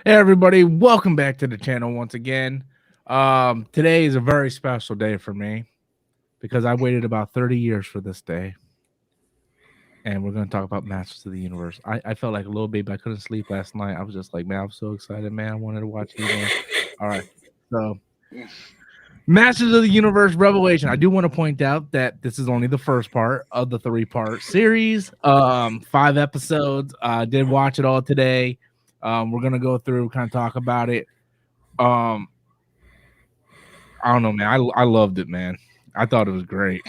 Hey everybody, welcome back to the channel once again. Today is a very special day for me because I waited about 30 years for this day. And we're going to talk about Masters of the Universe. I felt like a little baby. I couldn't sleep last night. I was just like, man, I'm so excited, man. I wanted to watch He-Man. All right. So, Masters of the Universe Revelation. I do want to point out that this is only the first part of the 3-part series. 5 episodes. I did watch it all today. We're gonna go through, kind of talk about it. I don't know, man. I loved it, man. I thought it was great.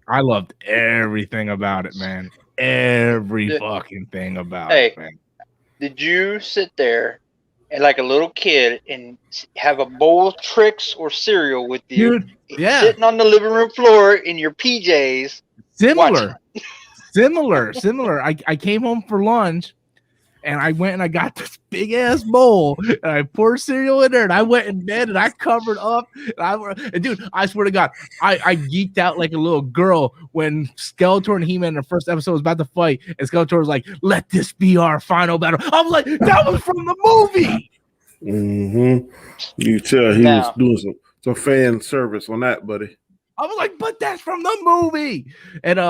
I loved everything about it, man. Every fucking thing about it, man. Did you sit there and like a little kid and have a bowl of Trix or cereal with you? Dude, yeah. Sitting on the living room floor in your PJs. Similar. I came home for lunch. And I went and I got this big ass bowl and I poured cereal in there and I went in bed and I covered up. And dude, I swear to God, I geeked out like a little girl when Skeletor and He-Man in the first episode was about to fight. And Skeletor was like, "Let this be our final battle." I was like, that was from the movie. Mm-hmm. You tell he was doing some fan service on that, buddy. I was like, but that's from the movie. And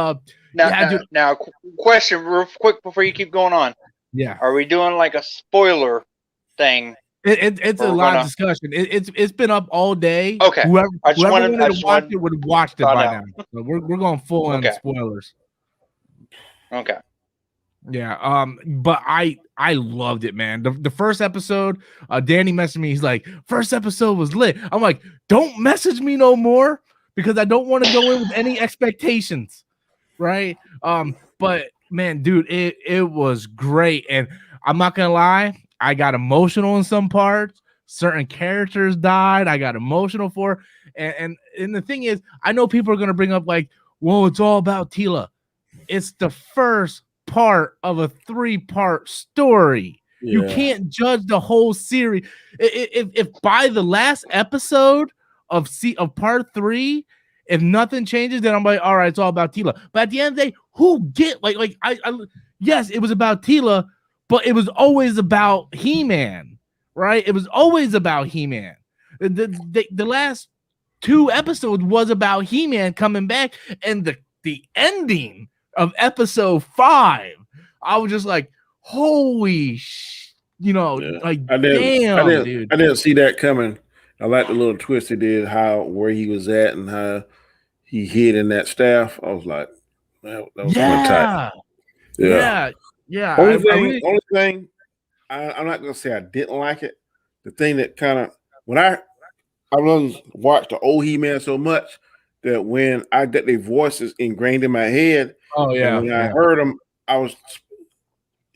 now, question real quick before you keep going on. Yeah. Are we doing like a spoiler thing? It's a lot of discussion. It's been up all day. Okay. Whoever wanted to watch it would have watched it by now. So we're going full on spoilers. Okay. Yeah. But I loved it, man. The first episode, Danny messaged me. He's like, first episode was lit. I'm like, don't message me no more because I don't want to go in with any expectations. Right. But man, dude, it was great. And I'm not gonna lie, I got emotional in some parts. Certain characters died. I got emotional for. And the thing is, I know people are gonna bring up like, well, it's all about Teela. It's the first part of a 3-part story. Yeah. You can't judge the whole series. If by the last episode of part 3, if nothing changes, then I'm like, all right, it's all about Teela. But at the end of the day, yes, it was about Teela, but it was always about He-Man, right? It was always about He-Man. The last 2 episodes was about He-Man coming back, and the ending of episode 5, I was just like, holy like, damn, dude. I didn't see that coming. I like the little twist he did, where he was at and how he hid in that staff. I was like, that was tight. Yeah. Only thing, I'm not gonna say I didn't like it. The thing that kind of when I watched the old He-Man so much that when I got their voices ingrained in my head, when I heard them, it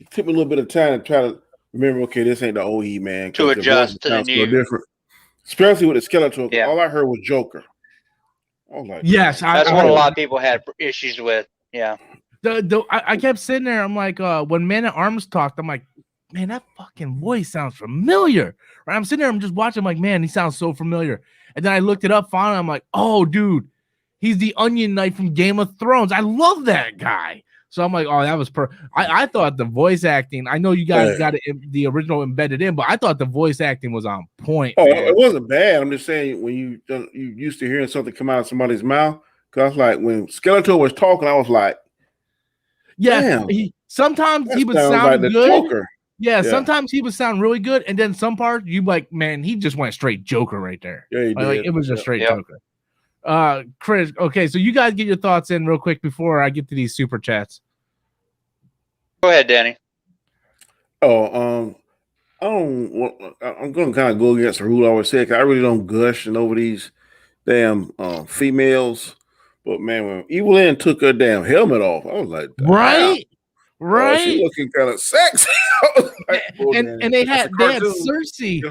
took me a little bit of time to try to remember. Okay, this ain't the old He-Man to adjust to the new. Different. Especially with the Skeletor, all I heard was Joker. I was like, yes, that's what a lot of people had issues with. Yeah, I kept sitting there. I'm like, when Man at Arms talked, I'm like, man, that fucking voice sounds familiar. Right? I'm sitting there, I'm just watching. I'm like, man, he sounds so familiar. And then I looked it up. Finally, I'm like, oh, dude, he's the Onion Knight from Game of Thrones. I love that guy. So I'm like, oh, that was I thought the voice acting, I know you guys got the original embedded in, but I thought the voice acting was on point. Oh, man. It wasn't bad. I'm just saying when you used to hearing something come out of somebody's mouth, because like when Skeletor was talking, I was like, yeah, sometimes he would sound like good. Joker. Yeah, sometimes he would sound really good, and then some parts you like, man, he just went straight Joker right there. Yeah, he did. Like, it was a straight Joker. Chris, okay, so you guys get your thoughts in real quick before I get to these super chats. Go ahead, Danny. I'm going to kind of go against the rule I always said, because I really don't gush over these damn females. But man, when Evelyn took her damn helmet off, I was like, right. Oh, she looking kind of sexy. and they had Cersei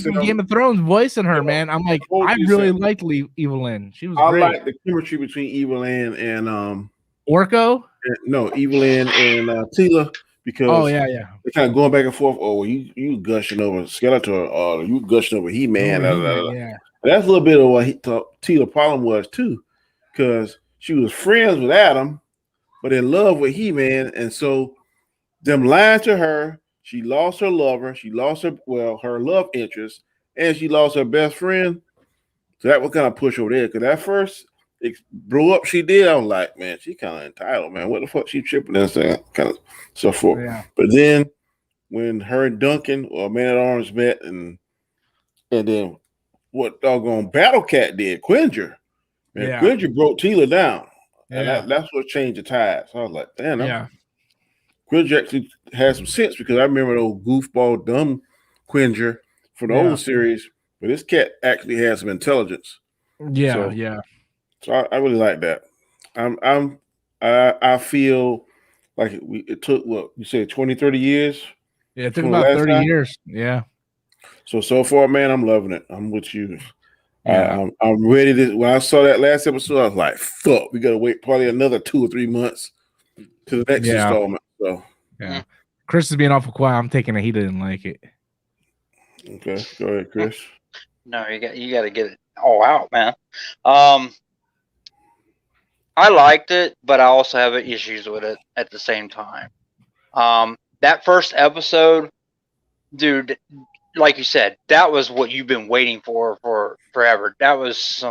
from Game of Thrones voicing her, man. I'm like, I really liked Evelyn. She was great. I like the chemistry between Evelyn and Orko. No, Evelyn and Tila, because they're kind of going back and forth. Oh, you gushing over Skeletor, or you gushing over He-Man. Yeah, that's a little bit of what Tila problem was too, because she was friends with Adam, but in love with He-Man, and so them lying to her, she lost her lover, she lost her love interest, and she lost her best friend. So that was kind of push over there, because at first it blew up. She did. I was like, man, she kind of entitled, man. What the fuck she tripping and saying, kind of so forth. Yeah. But then when her and Duncan or Man at Arms met, and then what doggone Battle Cat did, Quinjer. Man, Quinjer broke Tila down. Yeah. And that's what changed the tide. So I was like, damn, Quinjer actually has some sense, because I remember the old goofball dumb Quinjer from the old series, but this cat actually has some intelligence. So I really like that. I feel like it took, what you say, 20, 30 years? Yeah, it took about 30 years. Yeah. So far, man, I'm loving it. I'm with you. Yeah. I'm ready to. When I saw that last episode, I was like, fuck, we gotta wait probably another 2 or 3 months to the next installment. So Chris is being awful quiet. I'm taking it he didn't like it. Okay, go ahead, Chris. No, you got to get it all out, man. I liked it, but I also have issues with it at the same time. That first episode, dude, like you said, that was what you've been waiting for forever. That was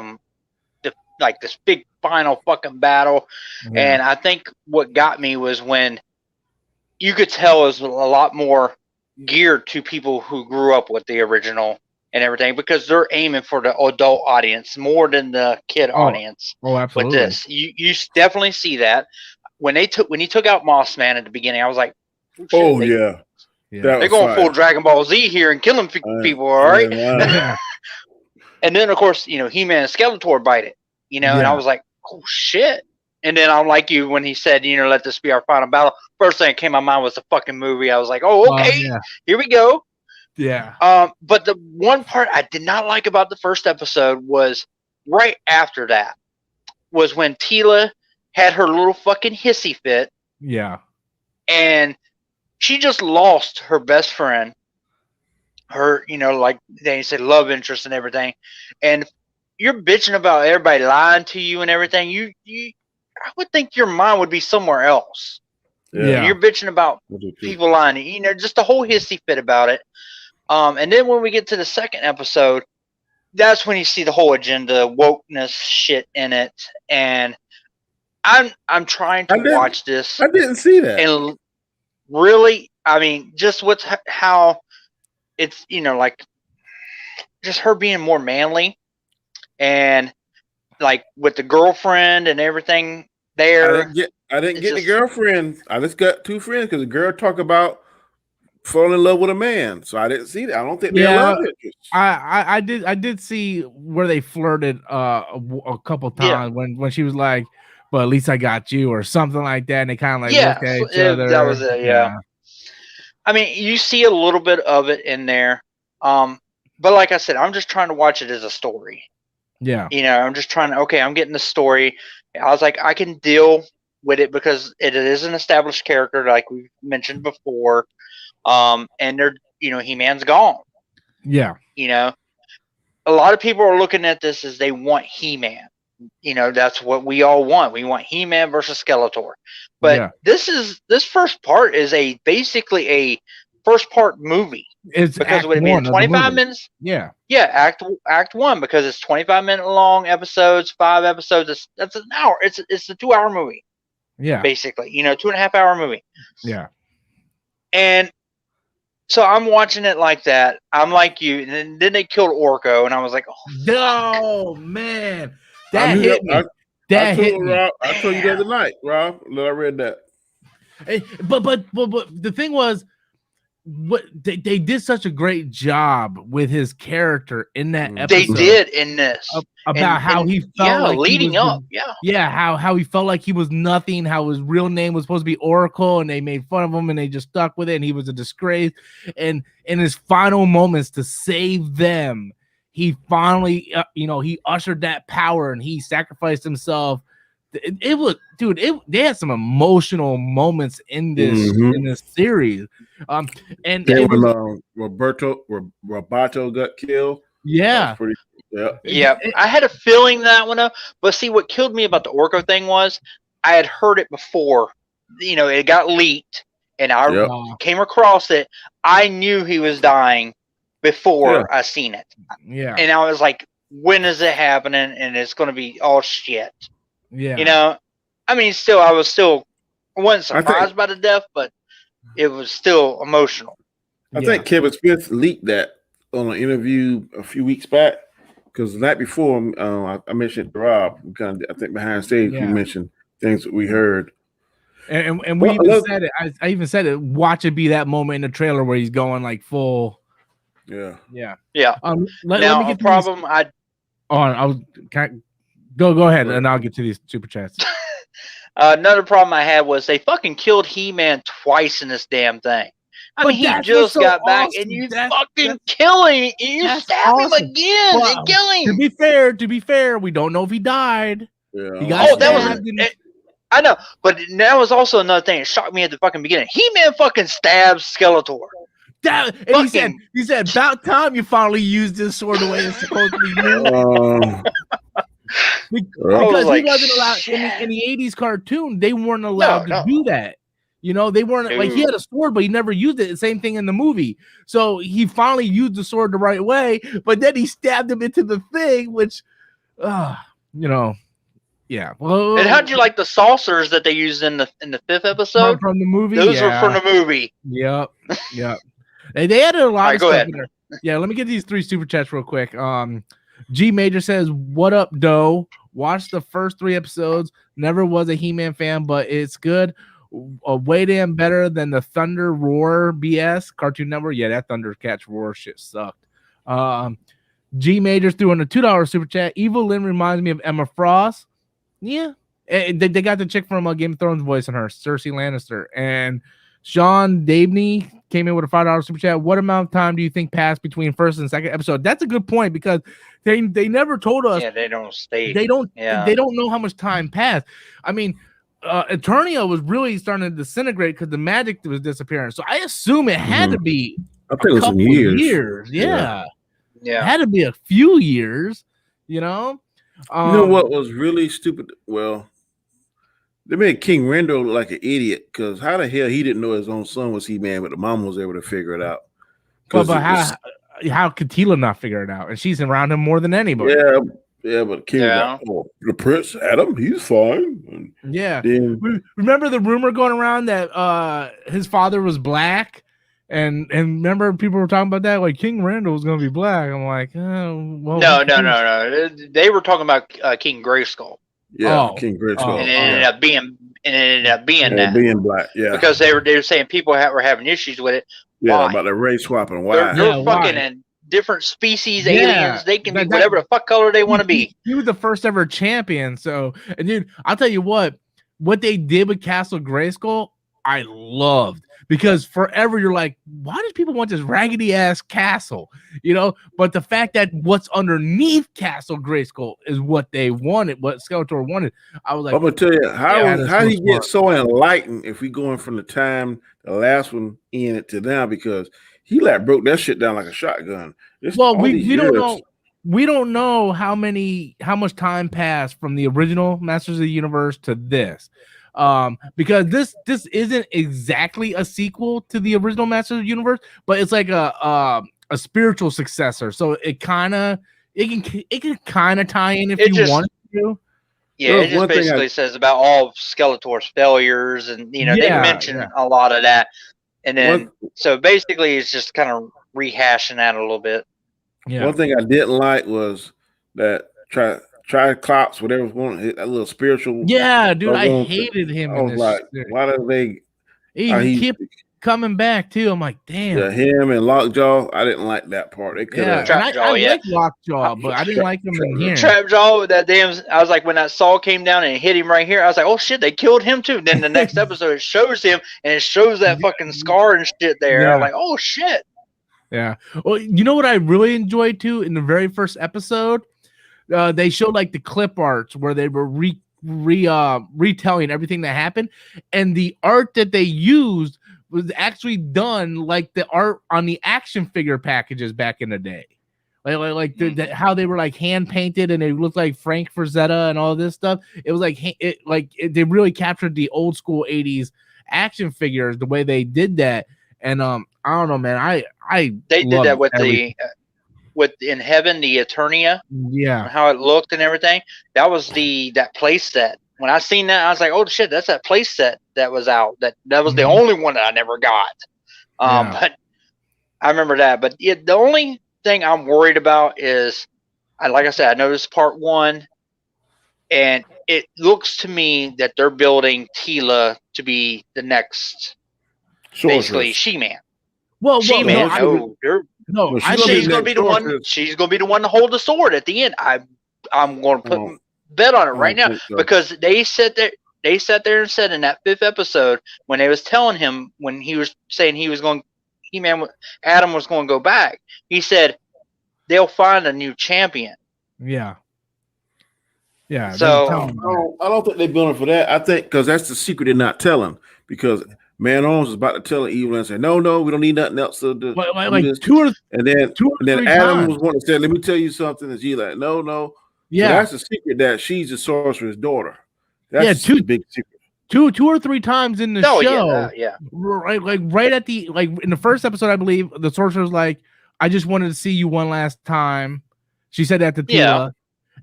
this big final fucking battle. Yeah. And I think what got me was when you could tell it was a lot more geared to people who grew up with the original and everything, because they're aiming for the adult audience more than the kid audience. Oh, absolutely. With this, you definitely see that when he took out Moss Man at the beginning. I was like, yeah. They're going full Dragon Ball Z here and killing people, all right? Yeah. And then, of course, He-Man and Skeletor bite it, and I was like, oh, shit. And then I'm like you when he said, let this be our final battle. First thing that came to my mind was the fucking movie. I was like, oh, okay, here we go. Yeah. But the one part I did not like about the first episode was right after that was when Tila had her little fucking hissy fit. Yeah. And she just lost her best friend, her, like they said, love interest and everything. And you're bitching about everybody lying to you and everything. I would think your mind would be somewhere else. Yeah. You're bitching about people lying, just the whole hissy fit about it. And then when we get to the second episode, that's when you see the whole agenda wokeness shit in it. And I'm trying to watch this. I didn't see that. And really, I mean, just how it's, like just her being more manly, and like with the girlfriend and everything there. I didn't get the girlfriend. I just got 2 friends, because the girl talked about falling in love with a man. So I didn't see that. I don't think they love it. I did see where they flirted a couple times when she was like, but at least I got you, or something like that. And they kind of like looked at each other. That was it. Yeah. I mean, you see a little bit of it in there. But like I said, I'm just trying to watch it as a story. Yeah. I'm just trying to, I'm getting the story. I was like, I can deal with it because it is an established character, like we mentioned before. And they're, He-Man's gone. Yeah. A lot of people are looking at this as they want He-Man. That's what we all want. We want He-Man versus Skeletor. But this first part is basically a first part movie. It's because it would be 25 minutes. Yeah. Yeah, act 1, because it's 25-minute long episodes, 5 episodes. That's an hour. It's a 2-hour movie. Yeah. Basically, 2.5-hour movie. Yeah. And so I'm watching it like that. I'm like you. And then they killed Orko, and I was like, oh, no, man. That hit me. I told you the other night, Rob, that I read that. But the thing was, what they did such a great job with his character in that They episode. did in this About how he felt like leading he was up. how he felt like he was nothing, how his real name was supposed to be Oracle, and they made fun of him and they just stuck with it, and he was a disgrace. And in his final moments to save them, he finally he ushered that power and he sacrificed himself. It was, dude, they had some emotional moments in this series. And then when Roberto got killed. Yeah. I had a feeling that one, but see, what killed me about the Orko thing was I had heard it before. It got leaked, and I came across it. I knew he was dying before I seen it. Yeah. And I was like, when is it happening? And it's going to be all shit. Yeah. I mean, I wasn't surprised by the death, but it was still emotional. I think Kevin Smith leaked that on an interview a few weeks back, because the night before I mentioned to Rob, I think behind stage we mentioned things that we heard. And we even said it. I even said it. Watch it be that moment in the trailer where he's going like full. Yeah. Let me get problem. Go ahead, and I'll get to these super chats. Another problem I had was they fucking killed He-Man twice in this damn thing. I mean, he just got back, and you fucking kill him, and you stab him again and kill him. To be fair, we don't know if he died. Yeah. I know, but that was also another thing that shocked me at the fucking beginning. He-Man fucking stabs Skeletor. He said, about time you finally used this sword the way it's supposed to be used. Because he wasn't allowed in the 80s cartoon, they weren't allowed to do that. They weren't like, he had a sword, but he never used it. The same thing in the movie. So he finally used the sword the right way, but then he stabbed him into the thing, which yeah. Well, and how'd you like the saucers that they used in the 5th episode from the movie? Those were from the movie. Yep. They added a lot of stuff ahead. in there. Yeah, let me get these 3 super chats real quick. G Major says, "What up, Doe? Watched the first 3 episodes. Never was a He-Man fan, but it's good. Way damn better than the Thunder Roar BS Cartoon Network. Yeah, that Thundercats Roar shit sucked." G Major threw in a $2 super chat. Evil Lynn reminds me of Emma Frost. Yeah, they got the chick from Game of Thrones voice in her, Cersei Lannister. And Sean Dabney came in with a $5 super chat. What amount of time do you think passed between first and second episode? That's a good point, because they never told us. Yeah, they don't state. They don't know how much time passed. I mean, Eternia was really starting to disintegrate because the magic was disappearing. So I assume it had to be a couple years. Yeah. It had to be a few years. You know what was really stupid? Well, they made King Randall look like an idiot, because how the hell he didn't know his own son was He-Man, but the mom was able to figure it out. But how could Tila not figure it out? And she's around him more than anybody. Yeah, but King was like, the Prince Adam, he's fine. And remember the rumor going around that his father was black? And remember people were talking about that, like King Randall was going to be black. I'm like, oh, well. No. They were talking about King Grayskull. Yeah, King Grayskull. And it ended up being that. Being black, yeah. Because they were saying people were having issues with it. Yeah, why? about the race swapping. Why? They're fucking in different species, aliens. They can be whatever the fuck color they want to be. He was the first ever champion. So, and dude, I'll tell you what they did with Castle Grayskull, I loved. Because forever you're like, why do people want this raggedy ass castle? But the fact that what's underneath Castle Grayskull is what they wanted, what Skeletor wanted. I was like, I'm gonna tell you how he get so enlightened if we going from the time the last one in it to now, because he broke that shit down like a shotgun. We don't know. We don't know how much time passed from the original Masters of the Universe to this. Because this isn't exactly a sequel to the original Masters of the Universe, but it's like a spiritual successor. So it can kind of tie in if you want to. Yeah, it just basically says about all Skeletor's failures, and they mention a lot of that, and then so basically it's just kind of rehashing that a little bit. Yeah. One thing I didn't like was that Triclops, whatever was going, that little spiritual. Yeah, dude, I hated him. I was like, why do they? coming back too. I'm like, damn. Yeah, him and Lockjaw. I didn't like that part. They could have. And I yeah. like Lockjaw, but I didn't like him in here. Trapjaw, that damn. I was like, when that saw came down and it hit him right here, I was like, oh shit, they killed him too. Then the next episode it shows him and it shows that fucking scar and shit there. Yeah. I'm like, oh shit. Yeah. Well, you know what I really enjoyed too in the very first episode? They showed like the clip arts where they were retelling everything that happened, and the art that they used was actually done like the art on the action figure packages back in the day. Like how they were like hand painted and they looked like Frank Frazetta and all this stuff. It was like they really captured the old school 80s action figures the way they did that. And I don't know, man. They did that with with In Heaven, the Eternia. Yeah. How it looked and everything. That was that play set. When I seen that, I was like, oh shit, that's that play set that was out. That was the only one that I never got. But I remember that. But the only thing I'm worried about is, like I said, I know this is part 1, and it looks to me that they're building Tila to be the next, basically, She-Man. Well, She-Man. No, I think she's gonna be the one. She's gonna be the one to hold the sword at the end. I'm going to put bet on it right now because they sat there and said in that 5th episode when they was telling him, when he was saying he was going, Adam was going to go back. He said they'll find a new champion. Yeah. Yeah. So I don't think they're building for that. I think because that's the secret they're not telling, because Man Arms is about to tell Evil and say, no, we don't need nothing else to do. Like two or then three Adam times. was wanting to say, let me tell you something. And she's like, no. Yeah. So that's the secret, that she's the sorcerer's daughter. That's the big secret. Two or three times in the show. Yeah. Right at the, like in the first episode, I believe the sorcerer's like, I just wanted to see you one last time. She said that to Tila. Yeah.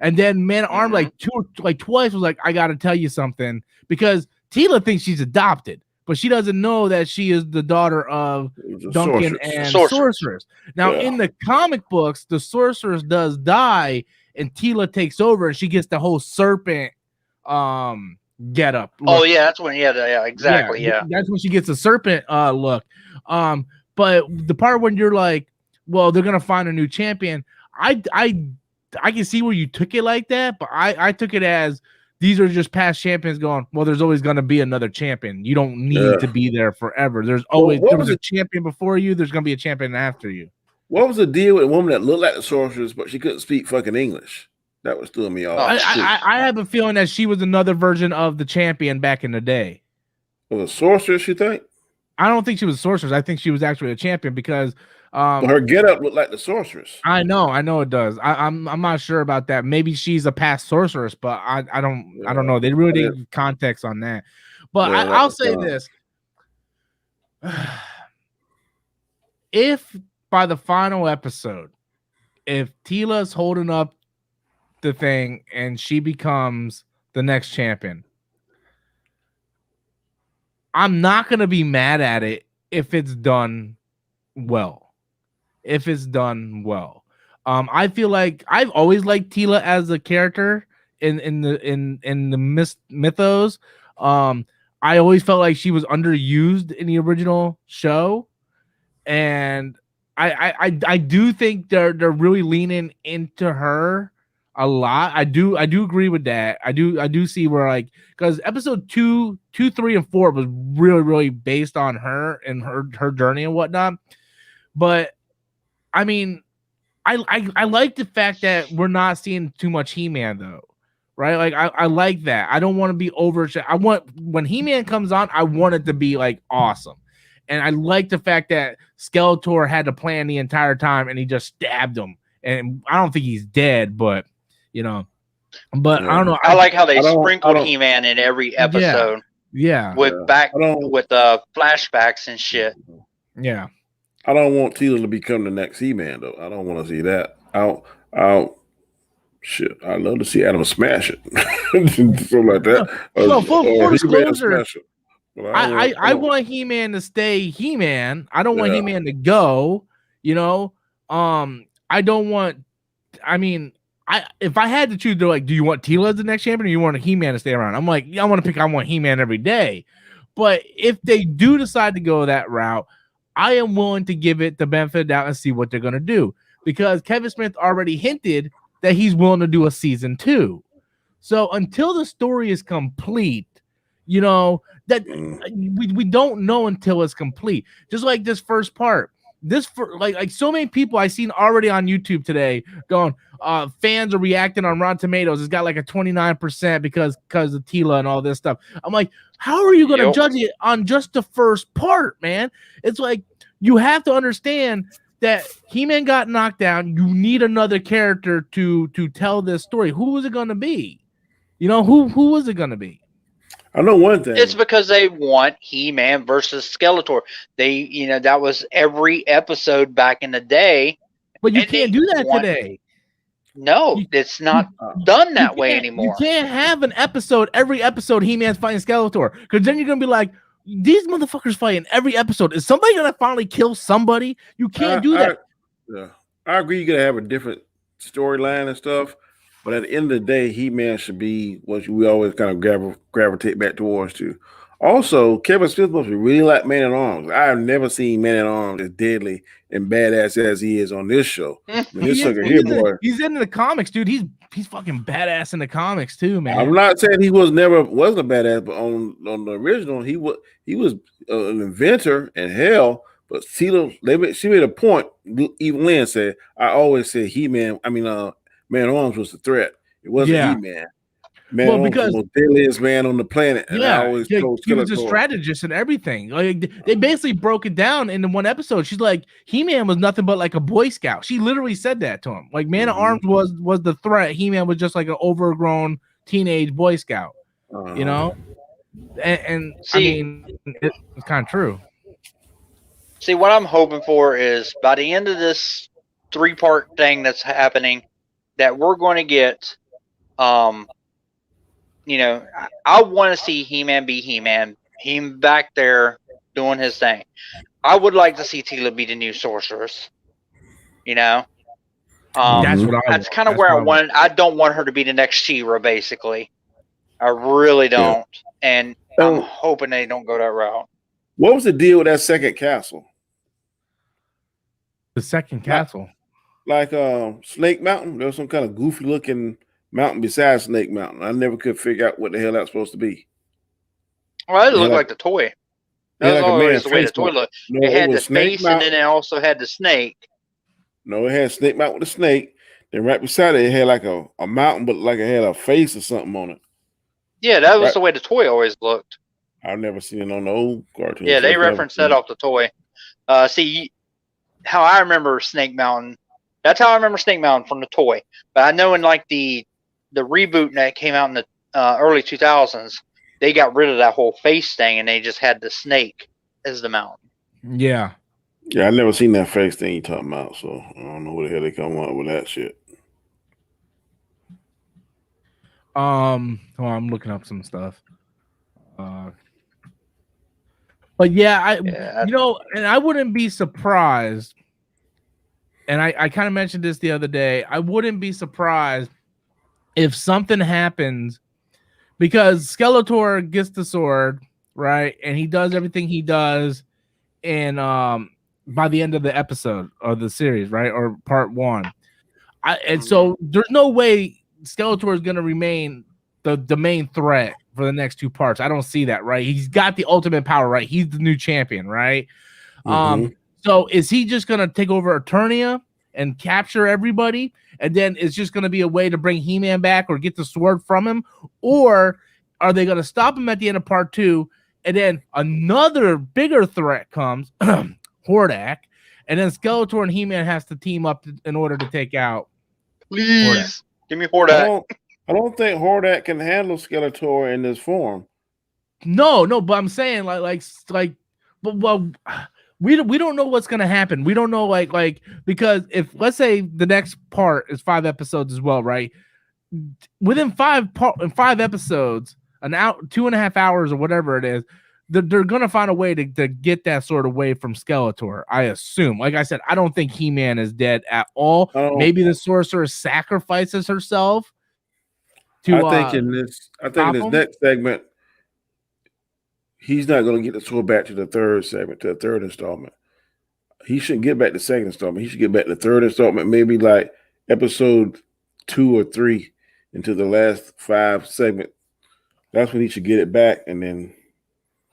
And then Man Arm twice was like, I gotta tell you something, because Tila thinks she's adopted, but she doesn't know that she is the daughter of Duncan and Sorceress. Now, in the comic books, the Sorceress does die, and Tila takes over, and she gets the whole serpent get up. Oh yeah, that's when exactly. Yeah. That's when she gets the serpent look. But the part when you're like, well, they're gonna find a new champion, I can see where you took it like that, but I took it as these are just past champions going, well, there's always going to be another champion. You don't need to be there forever. There's always there was a champion before you. There's going to be a champion after you. What was the deal with a woman that looked like the sorceress, but she couldn't speak fucking English? That was throwing me off. I have a feeling that she was another version of the champion back in the day. Was a sorceress, you think? I don't think she was a sorceress. I think she was actually a champion because her getup looked like the sorceress. I know it does. I'm not sure about that. Maybe she's a past sorceress, but I don't know. They really didn't give context on that. But I'll say this: if by the final episode, if Tila's holding up the thing and she becomes the next champion, I'm not gonna be mad at it if it's done well. I feel like I've always liked Tila as a character in the mythos. I always felt like she was underused in the original show, and I do think they're really leaning into her a lot. I do agree with that. I do see where, like, because episode 2, 3, and 4 was really based on her and her journey and whatnot, but I mean, I like the fact that we're not seeing too much He-Man though, right? Like I like that. I don't want to be over. I want, when He-Man comes on, I want it to be like awesome, and I like the fact that Skeletor had to plan the entire time, and he just stabbed him. And I don't think he's dead, but I don't know. I like how they sprinkled He-Man in every episode. Yeah, with flashbacks and shit. Yeah. I don't want Tila to become the next He-Man, though. I don't want to see that. I'd love to see Adam smash it. Something like that. Full disclosure, I want He-Man to stay He-Man. I don't want He-Man to go, I don't want, if I had to choose, they're like, do you want Tila as the next champion or you want He-Man to stay around? I'm like, I want He-Man every day. But if they do decide to go that route, I am willing to give it the benefit of the doubt and see what they're going to do, because Kevin Smith already hinted that he's willing to do a season 2. So until the story is complete, that we don't know until it's complete. Just like this first part. Like so many people I seen already on YouTube today going, fans are reacting on Rotten Tomatoes. It's got like a 29% because of Tila and all this stuff. I'm like, how are you going to judge it on just the first part, man? It's like, you have to understand that He-Man got knocked down. You need another character to tell this story. Who was it going to be? Who was it going to be? I know one thing. It's because they want He-Man versus Skeletor. That was every episode back in the day. But you can't do that today. No, it's not done that way anymore. You can't have every episode He-Man's fighting Skeletor, because then you're going to be like, these motherfuckers fighting every episode. Is somebody going to finally kill somebody? You can't do that. I agree you got to have a different storyline and stuff. But at the end of the day, He-Man should be what we always kind of gravitate back towards too. Also, Kevin Smith must be really like Man-at-Arms. I've never seen Man-at-Arms as deadly and badass as he is on this show. He's in the comics, dude. He's fucking badass in the comics too, man. I'm not saying he wasn't a badass, but on the original, he was an inventor and hell. But she made a point. Even Lynn said, "I always said He-Man. Man-at-Arms was the threat. It wasn't He-Man. Man-at-Arms was the most deadliest man on the planet." And I always told he was a strategist and everything. Like, they basically broke it down in the one episode. She's like, He-Man was nothing but like a Boy Scout. She literally said that to him. Like, Man-at-Arms was the threat. He-Man was just like an overgrown teenage Boy Scout. And see, I mean, it's kind of true. See, what I'm hoping for is by the end of this 3-part thing that's happening, that we're going to get, I want to see He-Man be He-Man. Him back there doing his thing. I would like to see Tila be the new sorceress. That's what that's kind of where I want. I don't want her to be the next She-Ra, basically. I really don't, and I'm hoping they don't go that route. What was the deal with that second castle? The second castle. Like Snake Mountain, there was some kind of goofy looking mountain besides Snake Mountain. I never could figure out what the hell that's supposed to be. Well, it looked like the toy. That was always the way the toy looked. No, it had the face, and then it also had the snake. No, it had Snake Mountain with a snake. Then right beside it had like a mountain, but like it had a face or something on it. Yeah, that was the way the toy always looked. I've never seen it on the old cartoon. Yeah, they referenced that off the toy. See, how I remember Snake Mountain. That's how I remember Snake Mountain from the toy. But I know in like the reboot that came out in the early 2000s, they got rid of that whole face thing and they just had the snake as the mountain. Yeah. Yeah, I never seen that face thing you talking about, so I don't know where the hell they come up with that shit. I'm looking up some stuff. But yeah, and I wouldn't be surprised. And I kind of mentioned this the other day. I wouldn't be surprised if something happens, because Skeletor gets the sword, right? And he does everything he does in by the end of the episode of the series, right? Or part 1. So there's no way Skeletor is going to remain the main threat for the next 2 parts. I don't see that, right? He's got the ultimate power, right? He's the new champion, right? So is he just going to take over Eternia and capture everybody? And then it's just going to be a way to bring He-Man back or get the sword from him? Or are they going to stop him at the end of part 2? And then another bigger threat comes, Hordak. And then Skeletor and He-Man has to team up in order to take out Please, Hordak. Give me Hordak. I don't think Hordak can handle Skeletor in this form. No, but I'm saying we don't know what's gonna happen. We don't know like because if let's say the next part is 5 episodes as well, right? Within 5 episodes, an hour, 2.5 hours or whatever it is, they're gonna find a way to get that sword away from Skeletor. I assume. Like I said, I don't think He-Man is dead at all. Maybe the sorceress sacrifices herself. I think in this next segment, he's not going to get the tour back to the third segment, to the third installment. He shouldn't get back to the second installment. He should get back to the third installment, maybe like episode 2 or 3 into the last 5 segment. That's when he should get it back, and then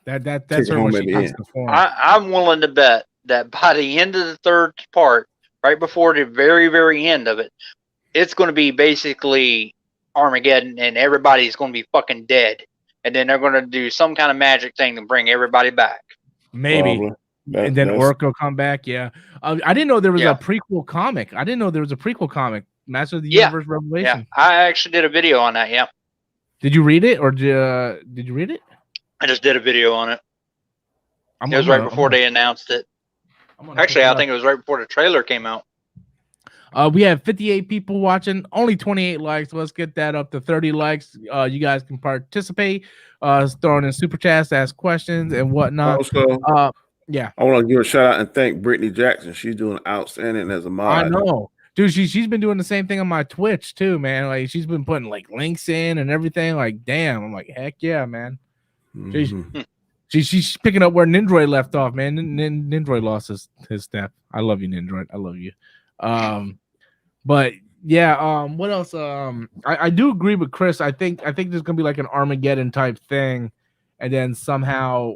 that's her when she comes to form. I'm willing to bet that by the end of the third part, right before the very, very end of it, it's going to be basically Armageddon, and everybody's going to be fucking dead. And then they're going to do some kind of magic thing to bring everybody back. Maybe. And then Orc will come back. Yeah. I didn't know there was a prequel comic. Master of the Universe Revelation. Yeah, I actually did a video on that. Yeah. Did you read it, or did you read it? I just did a video on it. It was right before they announced it. Actually, I think it was right before the trailer came out. We have 58 people watching, only 28 likes. Let's get that up to 30 likes. You guys can participate, throwing in super chats, ask questions and whatnot. Also, I want to give a shout out and thank Brittany Jackson. She's doing outstanding as a mod. I know, dude. She's been doing the same thing on my Twitch too, man. Like she's been putting like links in and everything. Like, damn, I'm like, heck yeah, man. Mm-hmm. She's picking up where Nindroid left off, man. Nindroid lost his step. I love you, Nindroid. I love you. But yeah, what else? I do agree with Chris. I think there's gonna be like an Armageddon type thing, and then somehow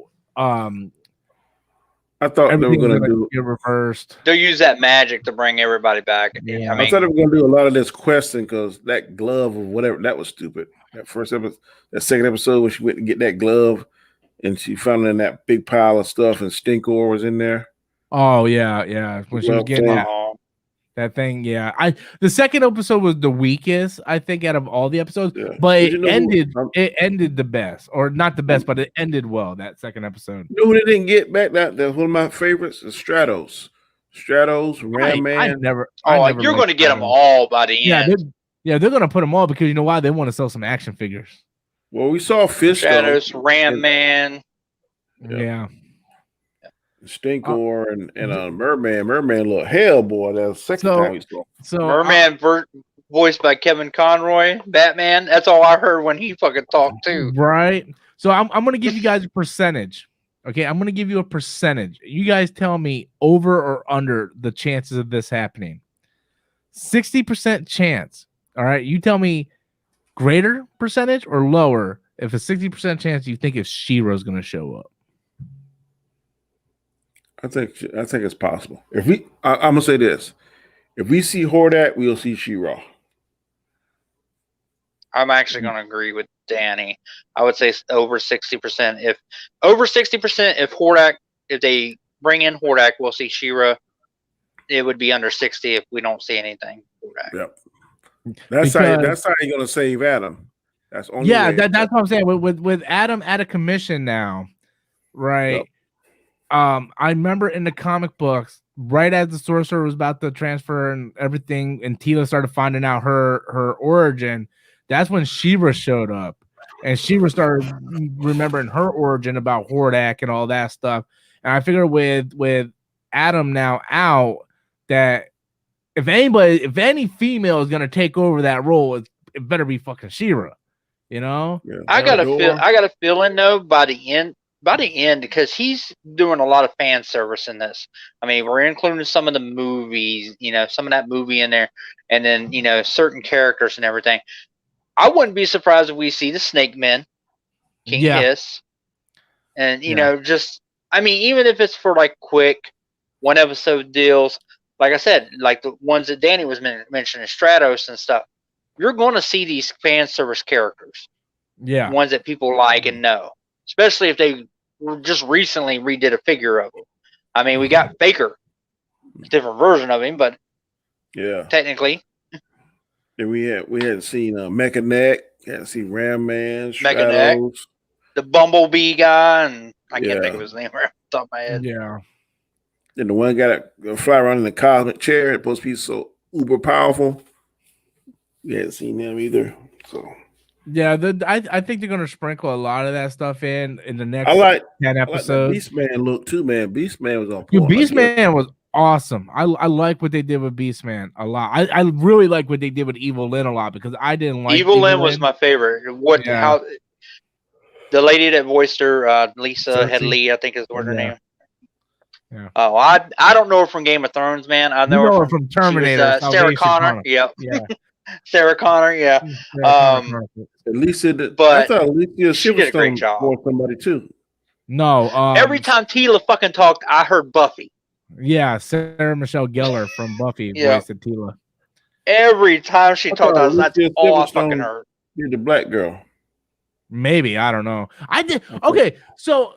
I thought they were gonna do it reversed. They'll use that magic to bring everybody back. Yeah. I thought they were gonna do a lot of this questing because that glove or whatever, that was stupid. That first episode, that second episode when she went to get that glove and she found it in that big pile of stuff and Stinkor was in there. Oh yeah. When she was getting that thing, yeah. The second episode was the weakest, I think, out of all the episodes. Yeah. But it ended the best, or not the best, but it ended well. That second episode. You know who they didn't get back? That's one of my favorites. Is Stratos, Ram Man. You're going to get them all by the end. They're going to put them all because you know why? They want to sell some action figures. Well, we saw Fish. Stratos, Ram Man. Yeah. Stinkor and Merman. Merman look hell, boy. That's the second time we saw. So Merman voiced by Kevin Conroy, Batman. That's all I heard when he fucking talked too. Right. So I'm gonna give you guys a percentage. Okay, I'm gonna give you a percentage. You guys tell me over or under the chances of this happening. 60% chance. All right. You tell me greater percentage or lower if a 60% chance you think if She-Ra's gonna show up. I think it's possible. I'm gonna say this: if we see Hordak, we'll see She-Ra. I'm actually gonna agree with Danny. I would say over 60%. If over 60%, if they bring in Hordak, we'll see She-Ra. It would be under 60 if we don't see anything. Hordak. Yep. That's how you're gonna save Adam. That's only that's what I'm saying. With Adam out of commission now, right? Yep. I remember in the comic books, right as the sorcerer was about to transfer and everything, and Tila started finding out her origin, that's when She-Ra showed up. And She-Ra started remembering her origin about Hordak and all that stuff. And I figure with Adam now out, that if any female is gonna take over that role, it better be fucking She-Ra. You know? Yeah. I got a feeling though by the end, because he's doing a lot of fan service in this. I mean, we're including some of the movies, some of that movie in there, and then, certain characters and everything. I wouldn't be surprised if we see the Snake Men, King Hiss, and, even if it's for like quick 1 episode deals, like I said, like the ones that Danny was mentioning, Stratos and stuff, you're going to see these fan service characters. Yeah. Ones that people like and know, especially if they just recently redid a figure of him. I mean, we got Faker, a different version of him, but technically. And we hadn't seen Mecha Neck, hadn't seen Ram Man, Stratos, the Bumblebee guy, and I can't think of his name right off the top of my head. Yeah. And the one got to fly around in the cosmic chair, it's supposed to be so uber powerful. We hadn't seen them either. So yeah, I think they're gonna sprinkle a lot of that stuff in the next 10 episodes. Beastman look too, man. Beastman was on point. Beastman was awesome. I like what they did with Beastman a lot. I really like what they did with Evil Lyn a lot because I didn't like Evil Lyn was my favorite. The lady that voiced her, Lisa Cersei? Headley, I think is what her Yeah. name. Yeah. Oh, I don't know her from Game of Thrones, man. I You know her from she was, Terminator. Sarah Salvation Connor. Yep. Yeah. Sarah Connor. Yeah. Sarah Connor Chronicles. Alicia, I But thought Alicia she did a great Silverstone job. for somebody too. No. Every time Tila fucking talked, I heard Buffy. Yeah, Sarah Michelle Gellar from Buffy Yeah. voiced Tila. Every time she talked, that's Alicia all I Silverstone fucking heard. did the black girl. Maybe, I don't know. I did. Okay, so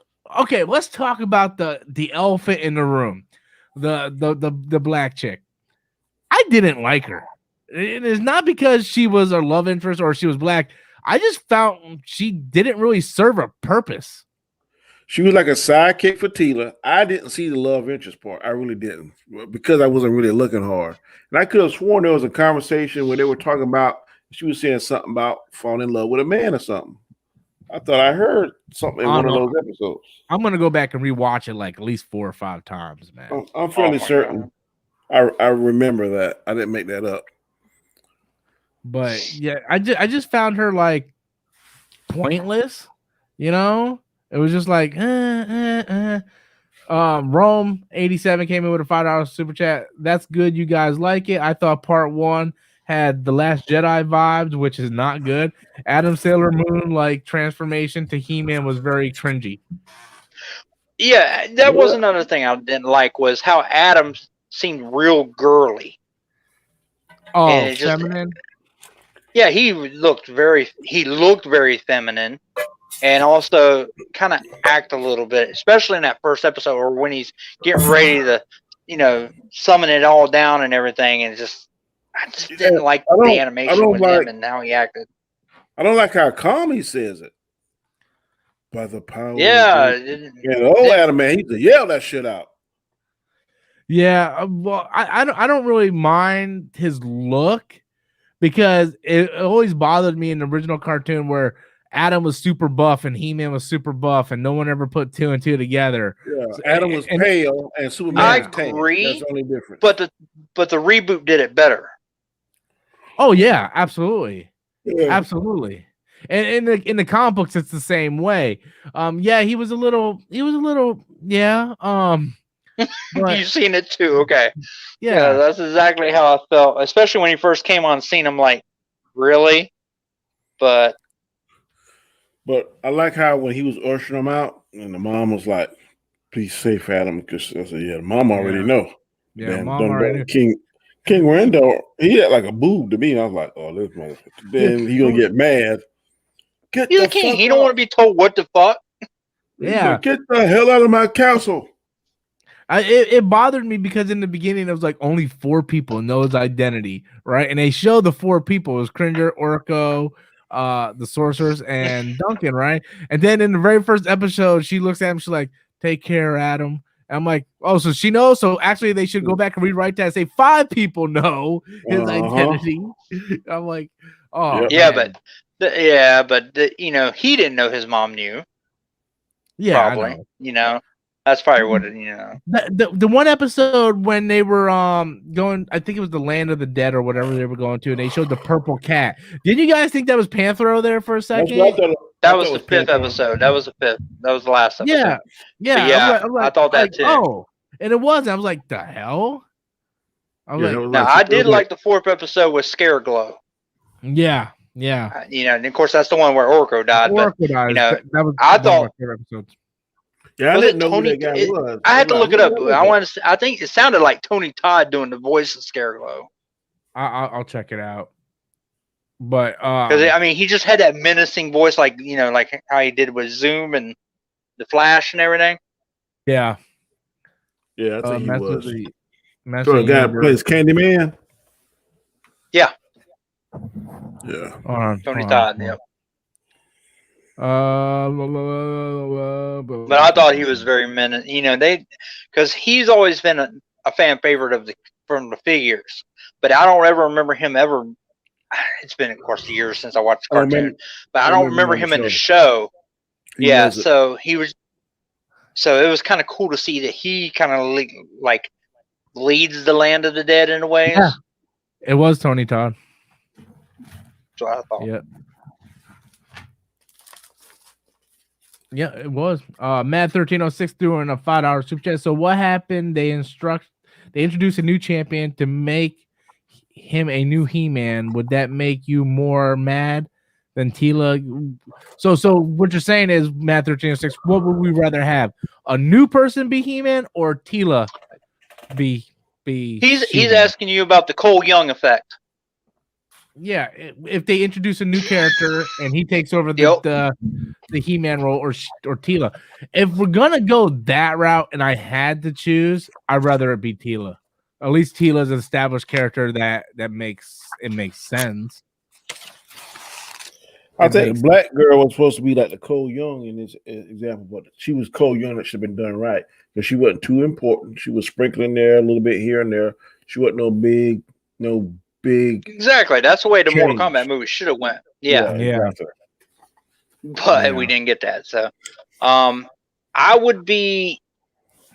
let's talk about the elephant in the room, the black chick. I didn't like her. It is not because she was a love interest or she was black. I just found she didn't really serve a purpose. She was like a sidekick for Tila. I didn't see the love interest part. I really didn't, because I wasn't really looking hard. And I could have sworn there was a conversation where they were talking about, she was saying something about falling in love with a man or something. I thought I heard something in one of those episodes. I'm gonna go back and rewatch it like at least 4 or 5 times, man. I'm fairly certain. I remember that. I didn't make that up. But yeah, I just found her like pointless, you know. It was just like Rome 87 came in with a $5 super chat. That's good. You guys like it. I thought part 1 had the Last Jedi vibes, which is not good. Adam Sailor Moon like transformation to He-Man was very cringy. Yeah, that was another thing I didn't like, was how Adam seemed real girly. Oh, feminine. Yeah, he looked very feminine, and also kind of act a little bit, especially in that first episode, or when he's getting ready to, summon it all down and everything, and I just didn't like the animation with him and how he acted. I don't like how calm he says it. By the power. Yeah. The old Adam, man, he used to yell that shit out. Yeah, well, I don't really mind his look, because it always bothered me in the original cartoon where Adam was super buff and He-Man was super buff, and no one ever put 2 and 2 together. Yeah, Adam was pale and Superman. I was tan. agree. That's the only difference. But the reboot did it better. Oh yeah, absolutely, Yeah. absolutely. And in the comic books, it's the same way. Yeah, he was a little, yeah. But, you've seen it too, okay? Yeah, that's exactly how I felt, especially when he first came on scene. I'm like, really? But I like how when he was ushering him out, and the mom was like, "Please safe Adam," because I said, "Yeah, mom already know." Yeah, Mom already knew. King Randall, he had like a boob to me. I was like, "Oh, this motherfucker." Then he gonna get mad. He's a king. He don't want to be told what the fuck. Yeah, get the hell out of my castle. It bothered me because in the beginning it was like only 4 people know his identity, right? And they show the 4 people. It was Cringer, Orko, the sorcerers, and Duncan, right? And then in the very first episode, she looks at him, she's like, "Take care, Adam." And I'm like, oh, so she knows. So actually, they should go back and rewrite that and say 5 people know his identity. I'm like, oh, yeah, man. but he didn't know his mom knew. Yeah, probably. That's probably what it. The one episode when they were going, I think it was the Land of the Dead or whatever they were going to, and they showed the purple cat. Didn't you guys think that was Panthro there for a second? That was the 5th episode. That was the 5th. That was the last episode. Yeah. I'm like, I thought that too. Oh, and it was. I was like, the hell. I did like the 4th episode with Scareglow. Yeah. And of course that's the one where Orko died. Orko died. That was I thought. Yeah, I didn't know who that guy was. I had to look it up. I think it sounded like Tony Todd doing the voice of Scareglow. I'll check it out. But because he just had that menacing voice, like like how he did with Zoom and the Flash and everything. Yeah, I think he was. So the guy who plays Candyman. Yeah. Tony Todd. Yeah. But I thought he was very menacing. Because he's always been a fan favorite from the figures, but I don't ever remember him ever. It's been, of course, years since I watched the cartoon, but I don't remember him in the show. So he was. So it was kind of cool to see that he kind of like leads the Land of the Dead in a way. Yeah, it was Tony Todd. So I thought. Yeah. Yeah, it was. Mad1306 threw in a $5 super chat. So what happened? They introduced a new champion to make him a new He-Man. Would that make you more mad than Tila? So what you're saying is, Mad1306, what would we rather have? A new person be He-Man or Tila be He's He-Man? asking you about the Cole Young effect. Yeah, if they introduce a new character and he takes over the He-Man role or Tila. If we're gonna go that route and I had to choose, I'd rather it be Tila. At least Tila's an established character that makes sense. I think Black Girl was supposed to be like the Cole Young in this example, but she was Cole Young that should have been done right because she wasn't too important. She was sprinkling there a little bit here and there. She wasn't no big. Exactly. That's the way the Mortal change. Kombat movie should have went. Yeah. Exactly. But we didn't get that. So, I would be.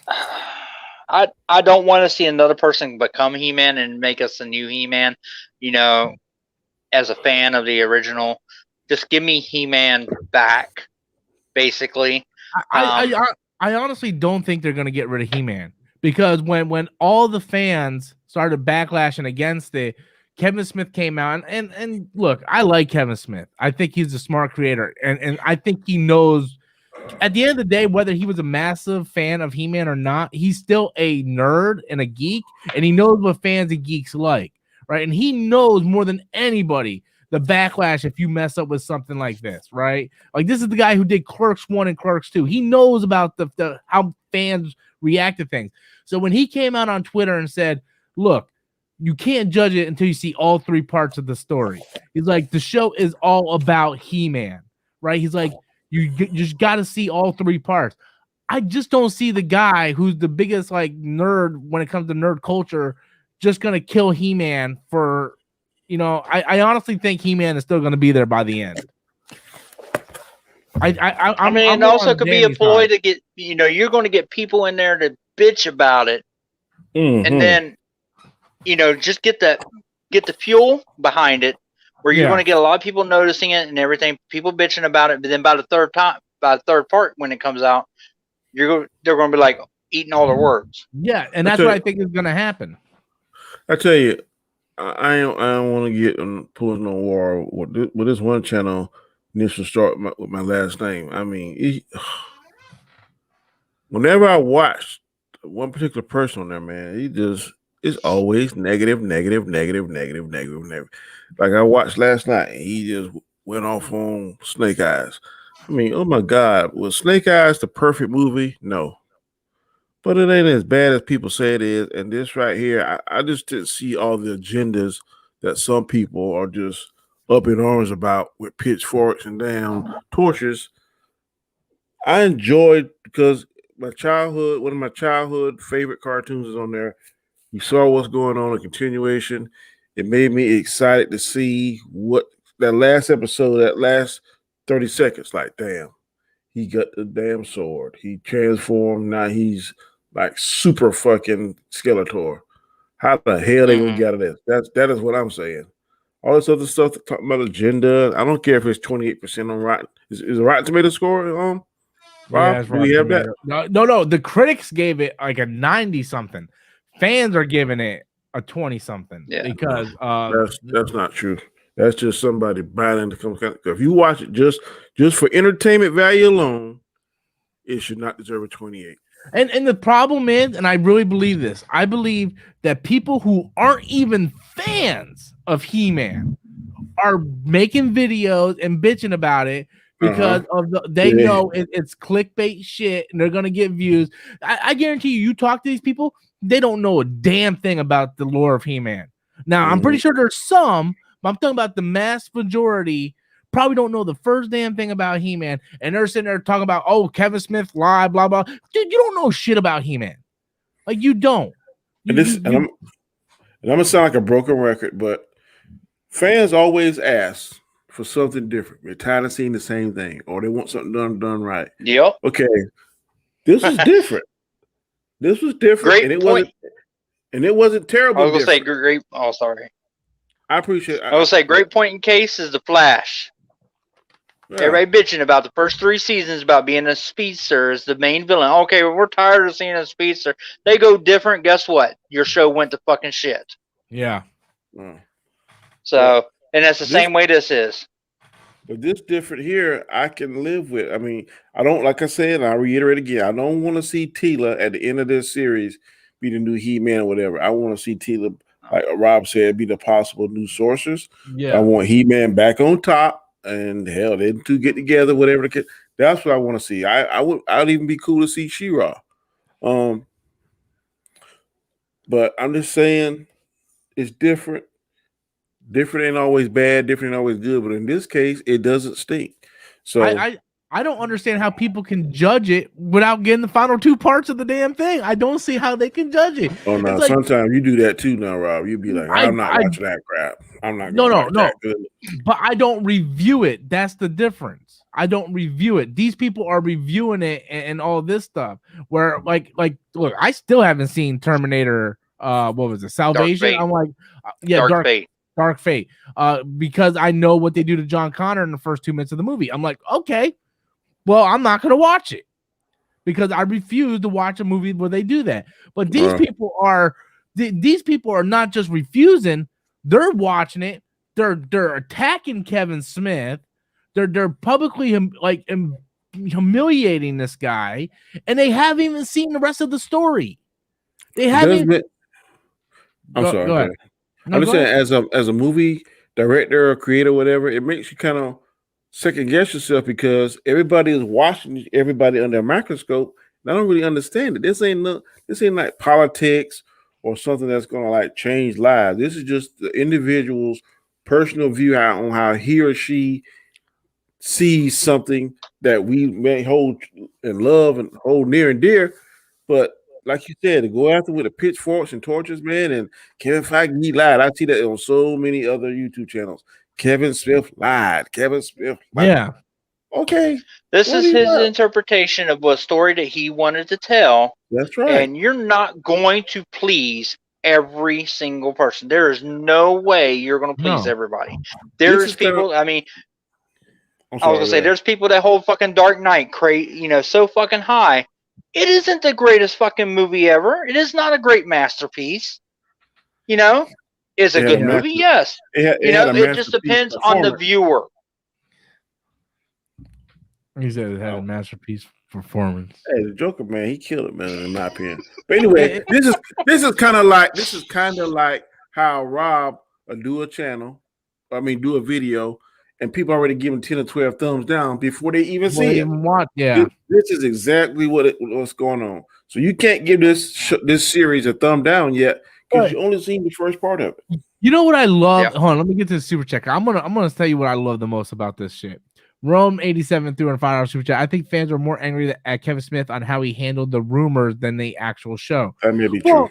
I don't want to see another person become He-Man and make us a new He-Man. You know, as a fan of the original, just give me He-Man back. Basically, I honestly don't think they're gonna get rid of He-Man because when all the fans started backlashing against it, Kevin Smith came out and look, I like Kevin Smith. I think he's a smart creator, and I think he knows. At the end of the day, whether he was a massive fan of He-Man or not, he's still a nerd and a geek, and he knows what fans and geeks like, right? And he knows more than anybody the backlash if you mess up with something like this, right? Like this is the guy who did Clerks 1 and Clerks 2. He knows about the how fans react to things. So when he came out on Twitter and said, "Look, you can't judge it until you see all three parts of the story." He's like, the show is all about He-Man, right? He's like, you just got to see all three parts. I just don't see the guy who's the biggest like nerd when it comes to nerd culture just gonna kill He-Man for, you know. I honestly think He-Man is still gonna be there by the end. I mean, it also could be a ploy to get, you know, you're going to get people in there to bitch about it, and then, you know, just get the fuel behind it, where you're going to get a lot of people noticing it and everything, people bitching about it. But then by the third part when it comes out, they're going to be like eating all their words. Yeah, and that's what I think is going to happen. I tell you, I don't want to get pulling no war with this one channel. This will start with my last name. I mean, whenever I watch one particular person on there, man, he just it's always negative. Like I watched last night, he just went off on Snake Eyes. I mean, oh my God, was Snake Eyes the perfect movie? No. But it ain't as bad as people say it is. And this right here, I just didn't see all the agendas that some people are just up in arms about with pitchforks and damn torches. I enjoyed because one of my childhood favorite cartoons is on there. You saw what's going on, a continuation. It made me excited to see what that last episode, that last 30 seconds, like, damn, he got the damn sword. He transformed. Now he's like super fucking Skeletor. How the hell they gonna get out of this? That is what I'm saying. All this other stuff talking about agenda. I don't care if it's 28% on Rotten. Is a Rotten Tomato score on? Rob, do we have that? No. The critics gave it like a 90 something. Fans are giving it a 20 something. Yeah. Because that's not true. That's just somebody buying into come. If you watch it just for entertainment value alone, it should not deserve a 28. And the problem is, and I really believe this, I believe that people who aren't even fans of He-Man are making videos and bitching about it because of they know it's clickbait shit and they're gonna get views. I guarantee you talk to these people, they don't know a damn thing about the lore of He-Man. Now, I'm pretty sure there's some, but I'm talking about the mass majority probably don't know the first damn thing about He-Man, and they're sitting there talking about, oh, Kevin Smith lied, blah, blah. Dude, you don't know shit about He-Man. Like, you don't. I'm gonna sound like a broken record, but fans always ask for something different. They're tired of seeing the same thing, or they want something done right. Yep. Okay. This was different. This was different. Great and it point. wasn't terrible. I was gonna say great. Oh, sorry. I appreciate. I was say great point in case is the Flash. Yeah. Everybody bitching about the first 3 seasons about being a speedster as the main villain. Okay, well, we're tired of seeing a speedster. They go different. Guess what? Your show went to fucking shit. Yeah. So, and that's the this- same way this is. But this different here, I can live with. I mean, I don't, like I said, and I reiterate again, I don't want to see Tila at the end of this series be the new He-Man or whatever. I want to see Tila, like Rob said, be the possible new sorceress. Yeah. I want He-Man back on top, and hell, they two get together, whatever. That's what I want to see. I'd even be cool to see She-Ra. But I'm just saying, it's different. Different ain't always bad. Different ain't always good. But in this case, it doesn't stink. So I don't understand how people can judge it without getting the final 2 parts of the damn thing. I don't see how they can judge it. oh no, It's like, sometimes you do that too now, Rob. You'd be like, I'm not watching that crap. I'm not gonna watch that good. But I don't review it. That's the difference. I don't review it. These people are reviewing it and all this stuff. Where like look, I still haven't seen Terminator what was it, Salvation? I'm like, yeah, Dark Fate. Because I know what they do to John Connor in the first 2 minutes of the movie. I'm like, okay, well, I'm not gonna watch it because I refuse to watch a movie where they do that. But these people are not just refusing, they're watching it, they're attacking Kevin Smith, they're publicly humiliating this guy, and they haven't even seen the rest of the story. They haven't. I'm sorry. Go ahead. No, I'm just saying, as a movie director or creator, whatever, it makes you kind of second guess yourself because everybody is watching everybody under a microscope. And I don't really understand it. This ain't like politics or something that's gonna like change lives. This is just the individual's personal view on how he or she sees something that we may hold and love and hold near and dear, but like you said, to go after with the pitchforks and torches, man, and Kevin Feige lied. I see that on so many other YouTube channels. Kevin Smith lied. Kevin Smith lied. Yeah. Okay. This is his interpretation of a story that he wanted to tell. That's right. And you're not going to please every single person. There is no way you're going to please everybody. There's people, I mean, I was going to say, there's people that hold fucking Dark Knight, so fucking high. It isn't the greatest fucking movie ever. It is not a great masterpiece. Is a good movie? Yes. It just depends on the viewer. He said it had a masterpiece performance. Hey, the Joker, man, he killed it, man, in my opinion. But anyway, this is kind of like how Rob will do a video, and people already giving 10 or 12 thumbs down before they even see it. This is exactly what's going on. So you can't give this series a thumb down yet because you only seen the first part of it. You know what I love? Yeah. Hold on, let me get to the super check. I'm gonna tell you what I love the most about this shit. Rome 87 threw in a $5 super chat. I think fans are more angry at Kevin Smith on how he handled the rumors than the actual show. That may be true.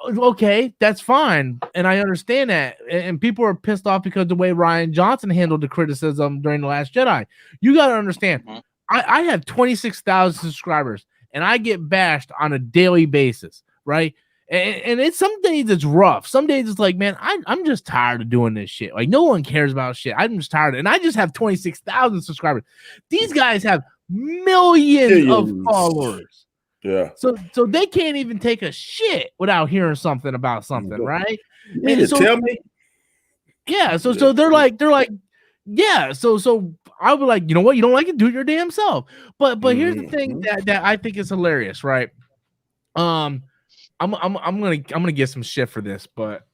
Okay, that's fine, and I understand that. And people are pissed off because the way Rian Johnson handled the criticism during The Last Jedi. You got to understand, I have 26,000 subscribers, and I get bashed on a daily basis, right? And it's some days it's rough. Some days it's like, man, I'm just tired of doing this shit. Like, no one cares about shit. I'm just tired. And I just have 26,000 subscribers. These guys have millions of followers. Yeah. So they can't even take a shit without hearing something about something, right? You mean to tell me? Yeah. So they're like, yeah. So I would like, you know what? You don't like it? Do it your damn self. But here's the thing that I think is hilarious, right? I'm gonna get some shit for this, but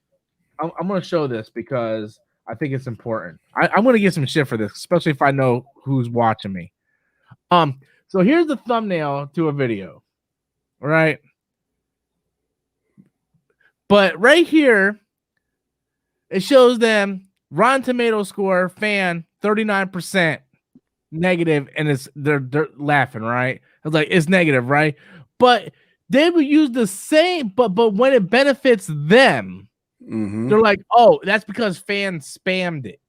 I'm gonna show this because I think it's important. I'm gonna get some shit for this, especially if I know who's watching me. So here's the thumbnail to a video, right? But right here, it shows them Rotten Tomato score fan 39% negative, and they're laughing, right? I was like, it's negative, right? But they would use the same, but when it benefits them, they're like, oh, that's because fans spammed it,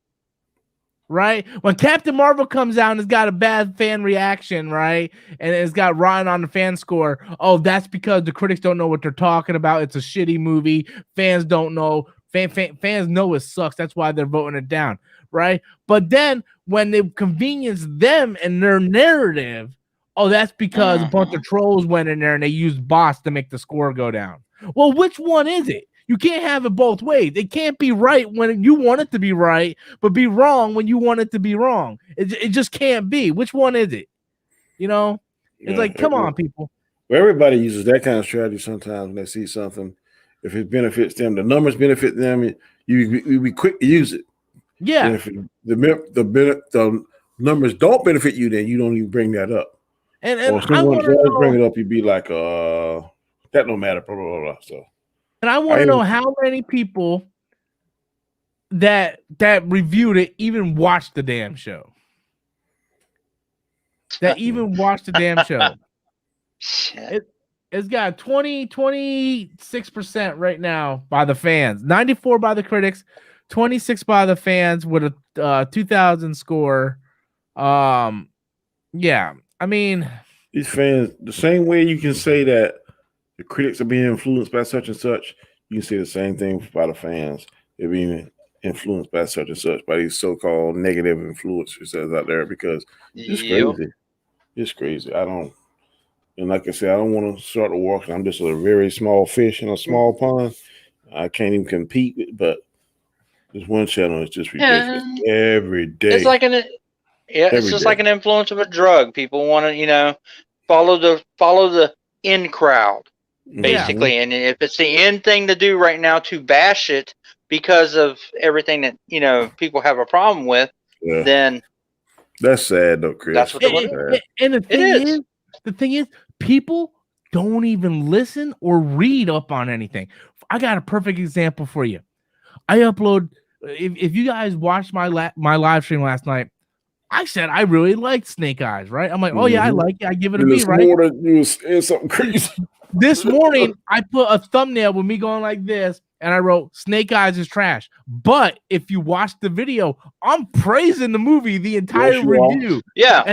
right? When Captain Marvel comes out and it's got a bad fan reaction, right, and it's got Ryan on the fan score, oh, that's because the critics don't know what they're talking about. It's a shitty movie. Fans don't know. Fans know it sucks. That's why they're voting it down, right? But then when they convenience them and their narrative, oh, that's because a bunch of trolls went in there and they used bots to make the score go down. Well, which one is it? You can't have it both ways. It can't be right when you want it to be right, but be wrong when you want it to be wrong. It just can't be. Which one is it? You know, it's like, come on, people. Well, everybody uses that kind of strategy sometimes when they see something. If it benefits them, the numbers benefit them, you be quick to use it. Yeah. And if the numbers don't benefit you, then you don't even bring that up. And or if someone does bring it up, you'd be like, that don't matter, blah, blah, blah, blah. So. And I want to know how many people that reviewed it even watched the damn show. That even watched the damn show. It's got 26% right now by the fans, 94 by the critics, 26 by the fans with a 2,000 score. Yeah, I mean, these fans, the same way you can say that the critics are being influenced by such and such, you can say the same thing by the fans. They're being influenced by such and such, by these so-called negative influencers out there, because it's crazy. It's crazy. And like I said, I don't want to start a war. I'm just a very small fish in a small pond. I can't even compete with, but this one channel is just ridiculous every day. It's like it's just like an influence of a drug. People want to, follow the in crowd, basically. And if it's the in thing to do right now to bash it because of everything that people have a problem with, then that's sad though, Chris. That's what and the thing is, people don't even listen or read up on anything. I got a perfect example for you. I upload. If you guys watched my live stream last night, I said I really liked Snake Eyes, right? I'm like, oh yeah, I like it. I give it a B, right? It's something crazy. This morning, I put a thumbnail with me going like this, and I wrote, Snake Eyes is trash. But if you watch the video, I'm praising the movie the entire review. Yeah.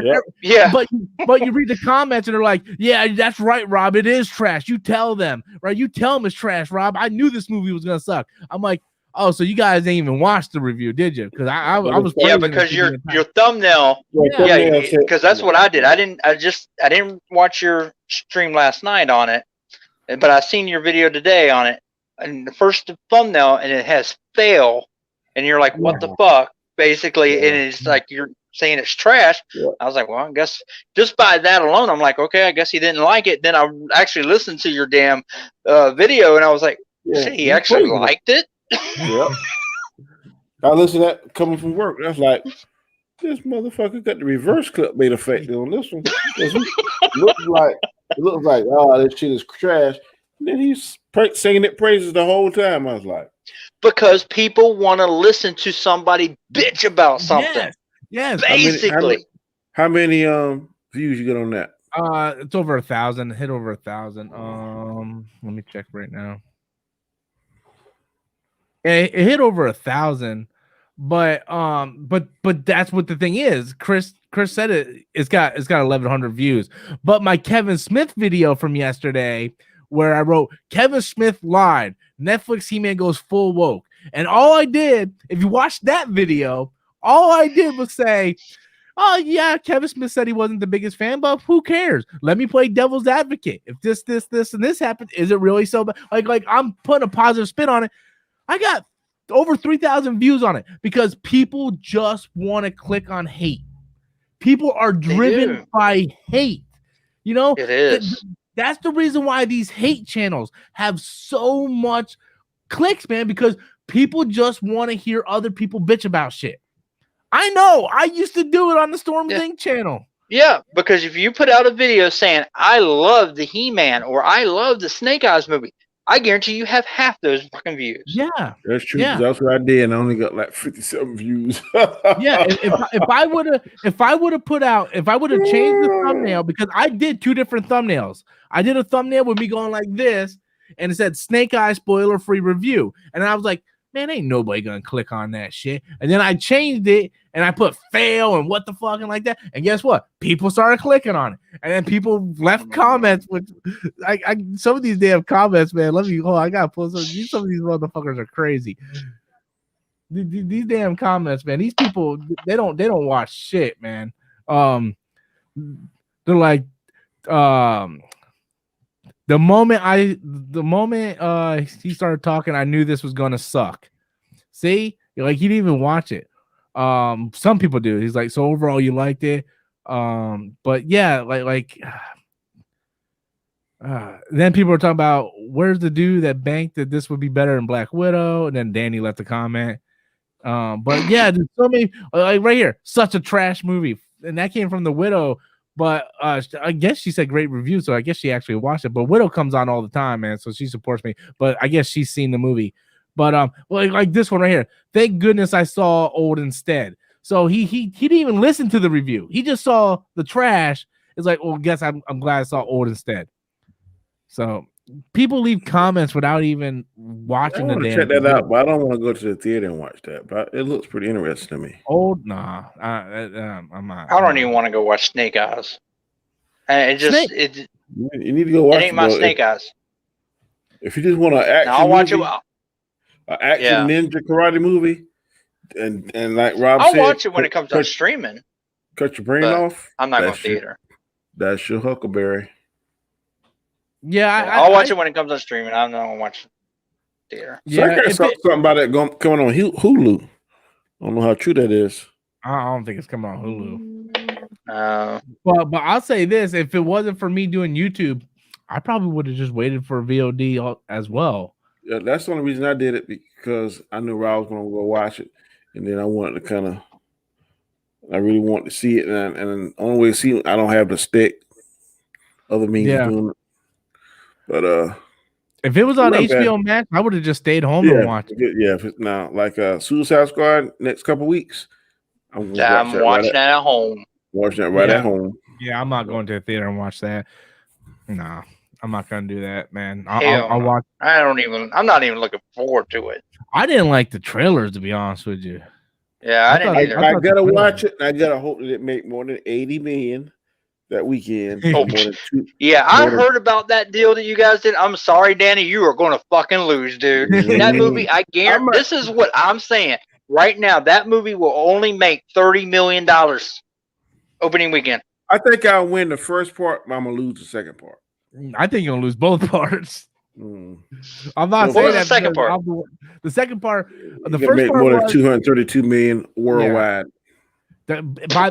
But you read the comments, and they're like, yeah, that's right, Rob. It is trash. You tell them, right? You tell them it's trash, Rob. I knew this movie was going to suck. I'm like, oh, so you guys didn't even watch the review, did you? Because I was because your thumbnail, because that's what I did. I didn't watch your stream last night on it, but I seen your video today on it, and the first thumbnail, and it has fail, and you're like, what the fuck, basically, and it's like you're saying it's trash. I was like, well, I guess just by that alone, I'm like, okay, I guess he didn't like it. Then I actually listened to your damn video, and I was like, shit, he actually liked it. Yep. I listened to that coming from work. That's like, this motherfucker got the reverse clip made effect on this one. It looks like, oh, this shit is trash. And then he's singing it praises the whole time. I was like, because people want to listen to somebody bitch about something. Yes. Basically. How many views you get on that? It's over 1,000. Hit over 1,000. Let me check right now. It hit over 1,000, but that's what the thing is. Chris said it. It's got 1,100 views. But my Kevin Smith video from yesterday, where I wrote Kevin Smith lied, Netflix He-Man goes full woke, and all I did, if you watch that video, all I did was say, oh yeah, Kevin Smith said he wasn't the biggest fan, but who cares? Let me play devil's advocate. If this, and this happened, is it really so bad? Like I'm putting a positive spin on it. I got over 3,000 views on it because people just want to click on hate. People are driven by hate. It is. That's the reason why these hate channels have so much clicks, man, because people just want to hear other people bitch about shit. I know. I used to do it on the Storm Thing channel. Yeah, because if you put out a video saying, I love the He-Man or I love the Snake Eyes movie, I guarantee you have half those fucking views. Yeah, that's true. Yeah. That's what I did, and I only got like 57 views. Yeah, if I would have changed the thumbnail, because I did 2 different thumbnails. I did a thumbnail with me going like this, and it said Snake Eye spoiler free review, and I was like, man, ain't nobody gonna click on that shit. And then I changed it and I put fail and what the fuck and like that. And guess what? People started clicking on it. And then people left comments with some of these damn comments, man. I gotta pull some of these motherfuckers are crazy. These damn comments, man. These people, they don't watch shit, man. They're like, the moment he started talking, I knew this was gonna suck. See, like he didn't even watch it. Some people do. He's like, so overall, you liked it. But yeah, then people are talking about where's the dude that banked that this would be better than Black Widow, and then Danny left a comment. But yeah, there's so many like right here, such a trash movie, and that came from the Widow. But I guess she said great review, so I guess she actually watched it. But Widow comes on all the time, man, so she supports me. But I guess she's seen the movie. But like this one right here. Thank goodness I saw Old instead. So he didn't even listen to the review. He just saw the trash. It's like, well, guess I'm glad I saw Old instead. So people leave comments without even watching the damn. Check that out, but I don't want to go to the theater and watch that. But it looks pretty interesting to me. Old, nah, I'm not. I don't even want to go watch Snake Eyes. It just you need to go watch. It ain't my Snake Eyes. If you just want an action, I'll watch movie, an action ninja karate movie, and like Rob said, I'll watch it when it comes on streaming. Cut your brain off. I'm not going to theater. That's your Huckleberry. Yeah, I'll watch it when it comes on streaming. I'm not going to watch theater. Yeah, I heard something about it coming on Hulu. I don't know how true that is. I don't think it's coming on Hulu. But I'll say this: if it wasn't for me doing YouTube, I probably would have just waited for VOD as well. Yeah, that's the only reason I did it, because I knew I was going to go watch it, and then I wanted to I really wanted to see it, and the only way to see it, I don't have the stick. Other means of doing it. But if it was on HBO Max, I would have just stayed home and watched it. Yeah, if it's now like Suicide Squad next couple weeks, I'm watching that at home. Watching that right at home. Yeah, I'm not going to the theater and watch that. No, I'm not gonna do that, man. I'll watch. I'm not even looking forward to it. I didn't like the trailers, to be honest with you. Yeah, I didn't either. I gotta watch it. And I gotta hope that it make more than 80 million that weekend. I heard about that deal that you guys did. I'm sorry, Danny, you are going to fucking lose, dude. That movie, I guarantee. This is what I'm saying right now. That movie will only make $30 million opening weekend. I think I'll win the first part, but I'm gonna lose the second part. I think you're gonna lose both parts. I'm not saying that. The second part. The second part. The first make part more than 232 million worldwide. By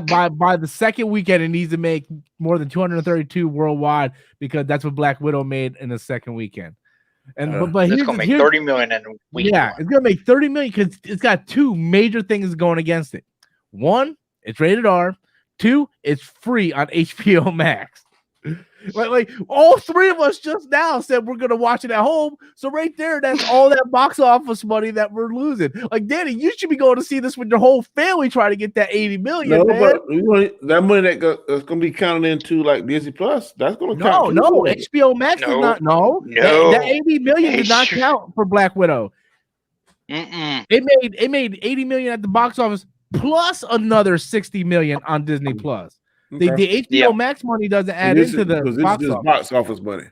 the second weekend, it needs to make more than 232 worldwide, because that's what Black Widow made in the second weekend. And but it's gonna make 30 million in a week. Yeah, it's gonna make 30 million because it's got two major things going against it. One, it's rated R. Two, it's free on HBO Max. Like all three of us just now said we're gonna watch it at home. So right there, that's all that box office money that we're losing. Like, Danny, you should be going to see this with your whole family trying to get that 80 million. No, man. But that money that's gonna be counted into like Disney Plus. That's gonna count. No, HBO Max does not. No, that 80 million did not count for Black Widow. It made 80 million at the box office plus another 60 million on Disney Plus. The HBO Max money doesn't add into the box office money.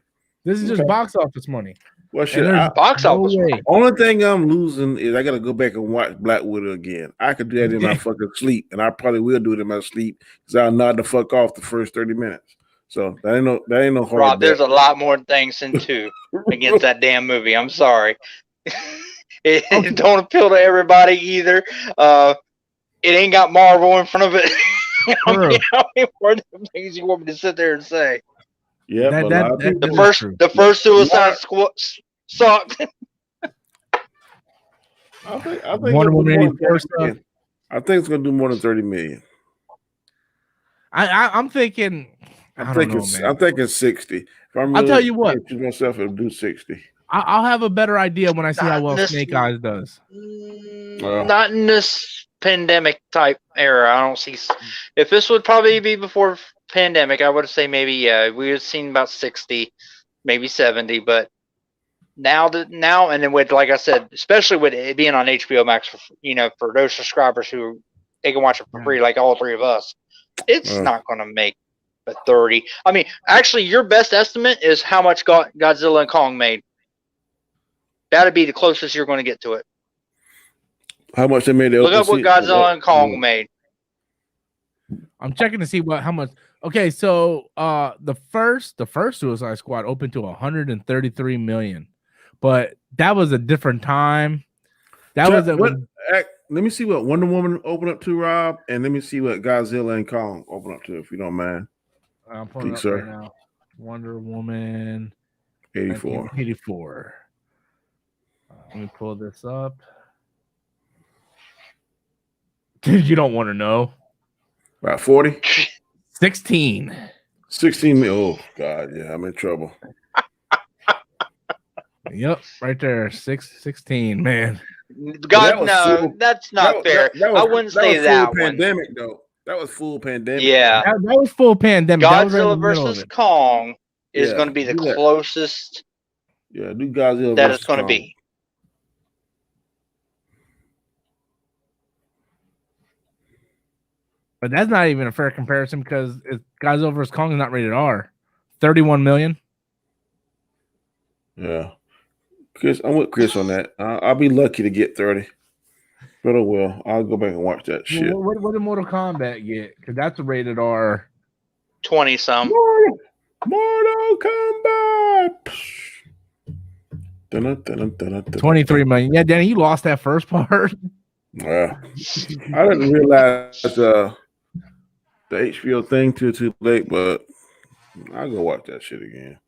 This is just box office money. Well, shit, box office money. Only thing I'm losing is I got to go back and watch Black Widow again. I could do that in my fucking sleep, and I probably will do it in my sleep because I'll nod the fuck off the first 30 minutes. So that ain't no hard. Rob, there's a lot more things into against that damn movie. I'm sorry. It don't appeal to everybody either. It ain't got Marvel in front of it. How many more things you want me to sit there and say? Yeah, the first Suicide Squad sucked. I think it's gonna do more than 30 million. I'm thinking. I'm thinking 60. If I'm I'll tell you what. Myself, it'll do 60. I'll have a better idea when I see how well Snake Eyes does. Not in this pandemic type era. I don't see. If this would probably be before pandemic, I would say maybe we would have seen about 60, maybe 70. But now and then with, like I said, especially with it being on HBO Max, for those subscribers who they can watch it for free, like all three of us, it's not going to make but 30. I mean, actually, your best estimate is how much Godzilla and Kong made. That'd be the closest you're going to get to it. How much they made? Look up what Godzilla and Kong made. I'm checking to see how much. Okay, so the first Suicide Squad opened to 133 million, but that was a different time. Let me see what Wonder Woman opened up to, Rob, and let me see what Godzilla and Kong opened up to, if you don't mind. I'm pulling up right now. Wonder Woman 84. 84. Let me pull this up. You don't want to know. About 40? 16. 16. Oh, God. Yeah, I'm in trouble. Yep, right there. 16, man. God, no, that's not fair. I wouldn't say that one. Pandemic, though. That was full pandemic. Yeah. That was full pandemic. Godzilla versus Kong is going to be the closest do Godzilla that it's going to be. But that's not even a fair comparison because Godzilla vs. Kong is not rated R. 31 million. Yeah. Chris, I'm with Chris on that. I'll be lucky to get 30. But I will. I'll go back and watch that shit. What did Mortal Kombat get? Because that's a rated R. 20-some. Mortal Kombat. 23 million. Yeah, Danny, you lost that first part. Yeah. I didn't realize the HBO thing too late, but I'll go watch that shit again.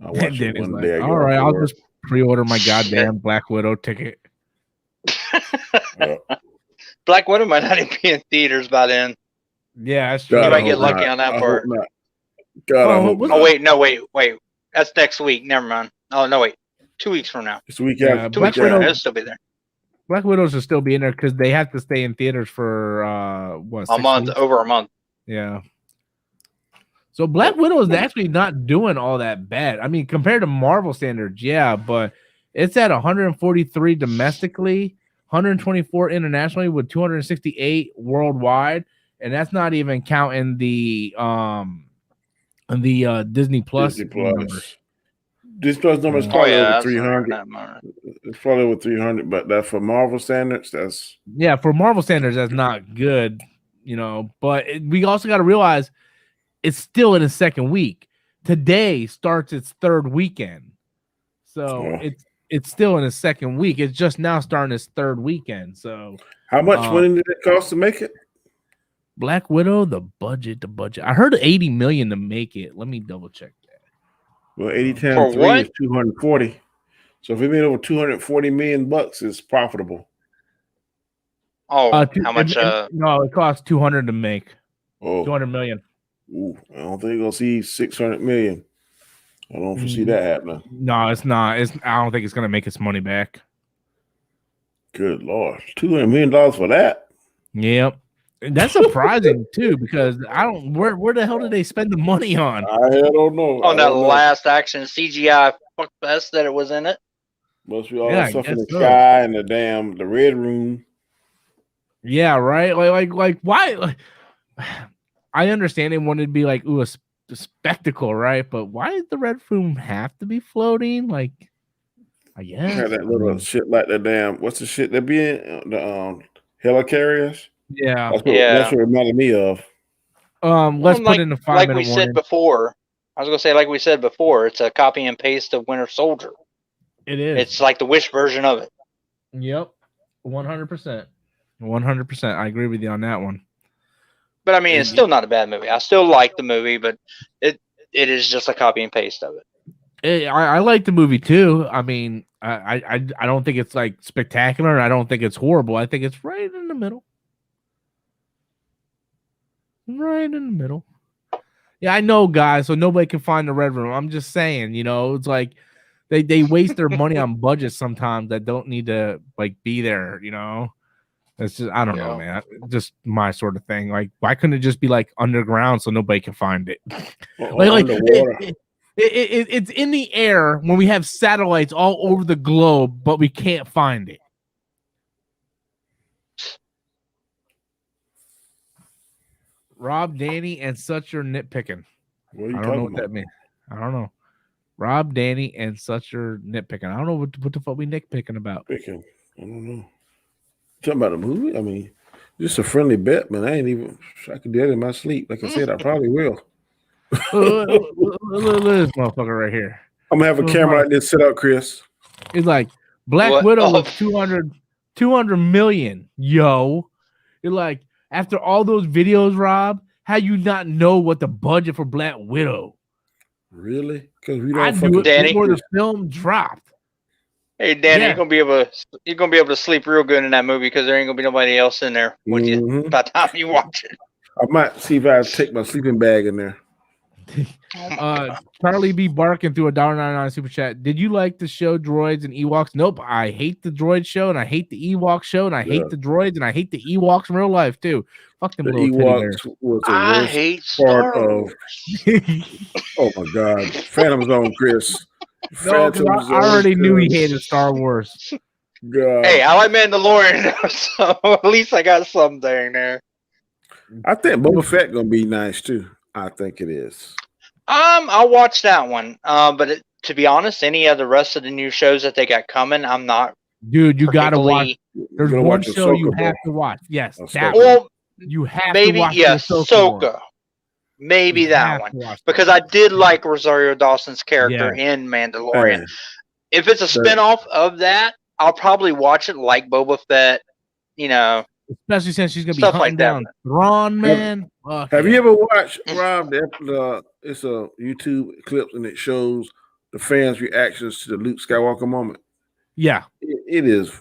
I'll watch it one day. All right, I'll just pre-order my goddamn Black Widow ticket. Black Widow might not even be in theaters by then. Yeah, that's true. You might get lucky on that part. Wait. That's next week. Never mind. Oh, no, wait. 2 weeks from now. It's a week after. 2 weeks from now. It'll still be there. Black Widow should still be in there because they have to stay in theaters for a month, over a month. Yeah. So Black Widow is actually not doing all that bad. I mean, compared to Marvel standards, yeah, but it's at 143 domestically, 124 internationally, with 268 worldwide, and that's not even counting the Disney Plus numbers. Disney Plus numbers probably over 300. It's probably over 300, but that for Marvel standards, that's for Marvel standards, that's not good, But we also got to realize it's still in its second week. Today starts its third weekend, so it's still in its second week. It's just now starting its third weekend. So, how much money did it cost to make it? Black Widow, the budget. I heard 80 million to make it. Let me double check that. Well, 80 times 3 is 240. So if it made over 240 million bucks, it's profitable. Oh, how much? No, it costs 200 to make. 200 million. Ooh, I don't think you're gonna see 600 million. I don't foresee that happening. No, it's not. I don't think it's gonna make its money back. Good Lord, $200 million for that? Yep. That's surprising too, because I don't. Where the hell did they spend the money on? I don't know. On that last action CGI fuck fest that it was in it. Must be all that stuff in the sky and the red room. Yeah, right. Like why? Like, I understand they wanted to be like a spectacle, right? But why did the red room have to be floating? Like, I guess had that little shit like the what's the shit that be in the helicarriers? Yeah, that's what it reminded me of. Let's put in the 5 minute warning. Said before. I was gonna say, like we said before, it's a copy and paste of Winter Soldier. It is. It's like the Wish version of it. Yep, 100%. 100%. I agree with you on that one. But I mean, it's still not a bad movie. I still like the movie, but it is just a copy and paste of it. I like the movie too. I mean, I don't think it's like spectacular. I don't think it's horrible. I think it's right in the middle. Right in the middle. Yeah, I know, guys. So nobody can find the red room. I'm just saying, it's like they waste their money on budgets sometimes that don't need to like be there. It's just I don't know, man. Just my sort of thing. Like, why couldn't it just be like underground so nobody can find it? It's in the air when we have satellites all over the globe, but we can't find it. Rob, Danny, and such are nitpicking. I don't know what that means. I don't know. Rob, Danny, and such are nitpicking. I don't know what the fuck we nitpicking about. Picking. I don't know. Talking about a movie? I mean, just a friendly bet, man. I could do that in my sleep. Like I said, I probably will. Look at this motherfucker right here. I'm gonna have a camera like this set up, Chris. It's like Black What? Widow Oh. was 200 million. Yo. You're like, after all those videos, Rob, how you not know what the budget for Black Widow? Really? Because we I don't knew it Danny? before the film dropped. Hey, Danny, Yeah. you're gonna be able to sleep real good in that movie because there ain't gonna be nobody else in there with you by the time you watch it. I might see if I take my sleeping bag in there. Charlie B. Barkin through $1.99 super chat. Did you like the show Droids and Ewoks? Nope. I hate the Droid show and I hate the Ewok show and I hate the droids and I hate the Ewoks in real life too. Fuck them The little teddy bears. Ewoks was the I worst hate part Star of. Wars. Oh my God, Phantom Zone, Chris. No, 'cause I already knew he hated Star Wars. God. Hey, I like Mandalorian, so at least I got something there. I think Boba Fett gonna be nice too. I think it is. I'll watch that one. To be honest, any of the rest of the new shows that they got coming, I'm not. Dude, you gotta watch. particularly- There's You're gonna one watch show you Ahsoka, have bro. to watch. Yes, Ahsoka. that Well, you have maybe to watch. yes, the Ahsoka one. Ahsoka. Maybe You that have one to watch because that. I did like Rosario Dawson's character in Mandalorian. Man, If it's a spinoff of that, I'll probably watch it like Boba Fett. You know, Especially since she's gonna be Stuff hunting like that. down Thrawn, man. Fuck have yeah. you ever watched Rob? It's a YouTube clips and it shows the fans' reactions to the Luke Skywalker moment. Yeah, It is,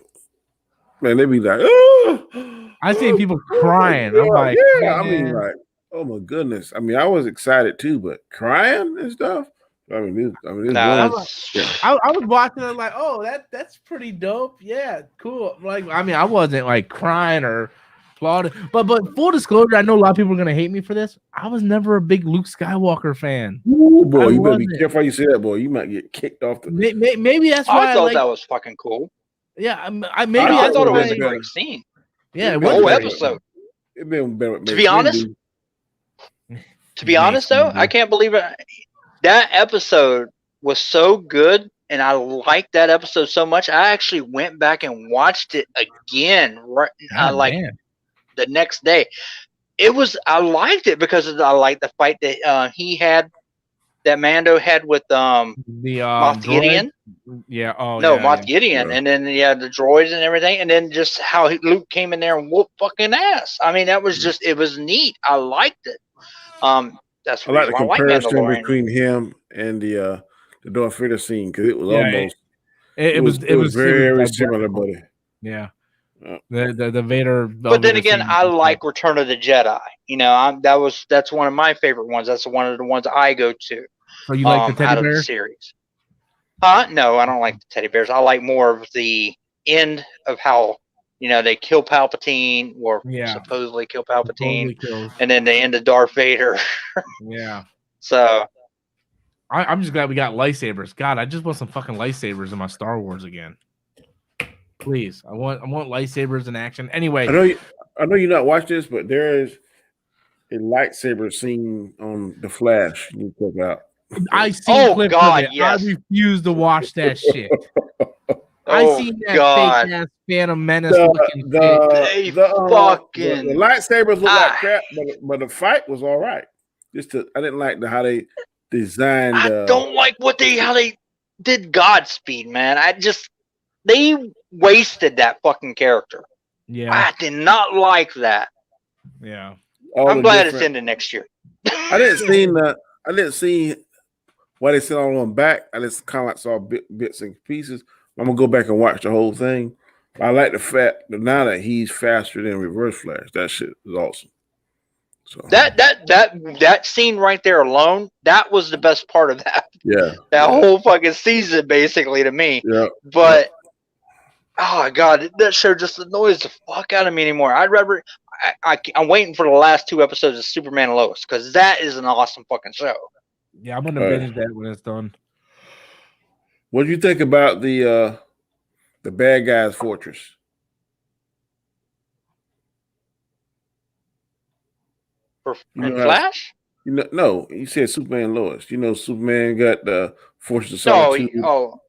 man. They be like, oh, I seen people crying. yeah, I'm like, yeah. I mean, man. like, oh my goodness. I mean, I was excited too, but crying and stuff. I mean, this nah, one, that's- I was watching it like, oh, that's pretty dope. Yeah, cool. Like, I mean, I wasn't like crying or applauding, but full disclosure, I know a lot of people are gonna hate me for this. I was never a big Luke Skywalker fan. ooh, boy, you better be wasn't. careful how you say that, boy. You might get kicked off the. Maybe that's why I thought like, that was fucking cool. yeah. Maybe I that's thought it why. was a better. great scene. Yeah, it The was whole great. episode. It been better. To be honest, To be honest, though, I can't believe it. That episode was so good, and I liked that episode so much. I actually went back and watched it again. Man. The next day. I liked it because I liked the fight that he had, that Mando had with the Moff droid? Gideon. Yeah. Oh No, yeah, Moff Gideon, Yeah. and then the droids and everything, and then just how Luke came in there and whooped fucking ass. I mean, that was just, it was neat. I liked it. That's I like the why I like comparison Mandalorian. between him and the Darth Vader scene because it was Yeah, almost It was very identical. similar, buddy. Yeah. Yeah. The Vader. But then again, I like Return of the Jedi. You know, that's one of my favorite ones. That's one of the ones I go to. So you like the out teddy of bear? the series. No, I don't like the teddy bears. I like more of the end of how, they kill Palpatine, or Yeah. supposedly kill Palpatine, Totally kills. and then the end of Darth Vader. Yeah. So I'm just glad we got lightsabers. God, I just want some fucking lightsabers in my Star Wars again. Please, I want lightsabers in action. Anyway, I know you're not watching this, but there is a lightsaber scene on The Flash. You check out. I seen clips God, of it. yes. I refuse to watch that shit. I Oh, seen that God. fake ass Phantom Menace looking shit. They fucking- the lightsabers look like Ah. crap, but the fight was all right. I didn't like how they designed. I don't like how they did Godspeed, man. They wasted that fucking character. Yeah, I did not like that. yeah. I'm glad it's ended next year. I didn't see why they said all on back. I just kind of like saw bits and pieces. I'm gonna go back and watch the whole thing. I like the fact that now that he's faster than Reverse Flash. That shit is awesome. So That scene right there alone, that was the best part of that. yeah, That whole fucking season, basically, to me. yeah. But oh god, that show just annoys the fuck out of me anymore. I'd rather. I'm waiting for the last 2 episodes of Superman and Lois, because that is an awesome fucking show. Yeah, I'm gonna All right. binge that when it's done. What do you think about the bad guys fortress? And Flash? No, you said Superman and Lois. Superman got the Fortress of No, Solitude oh,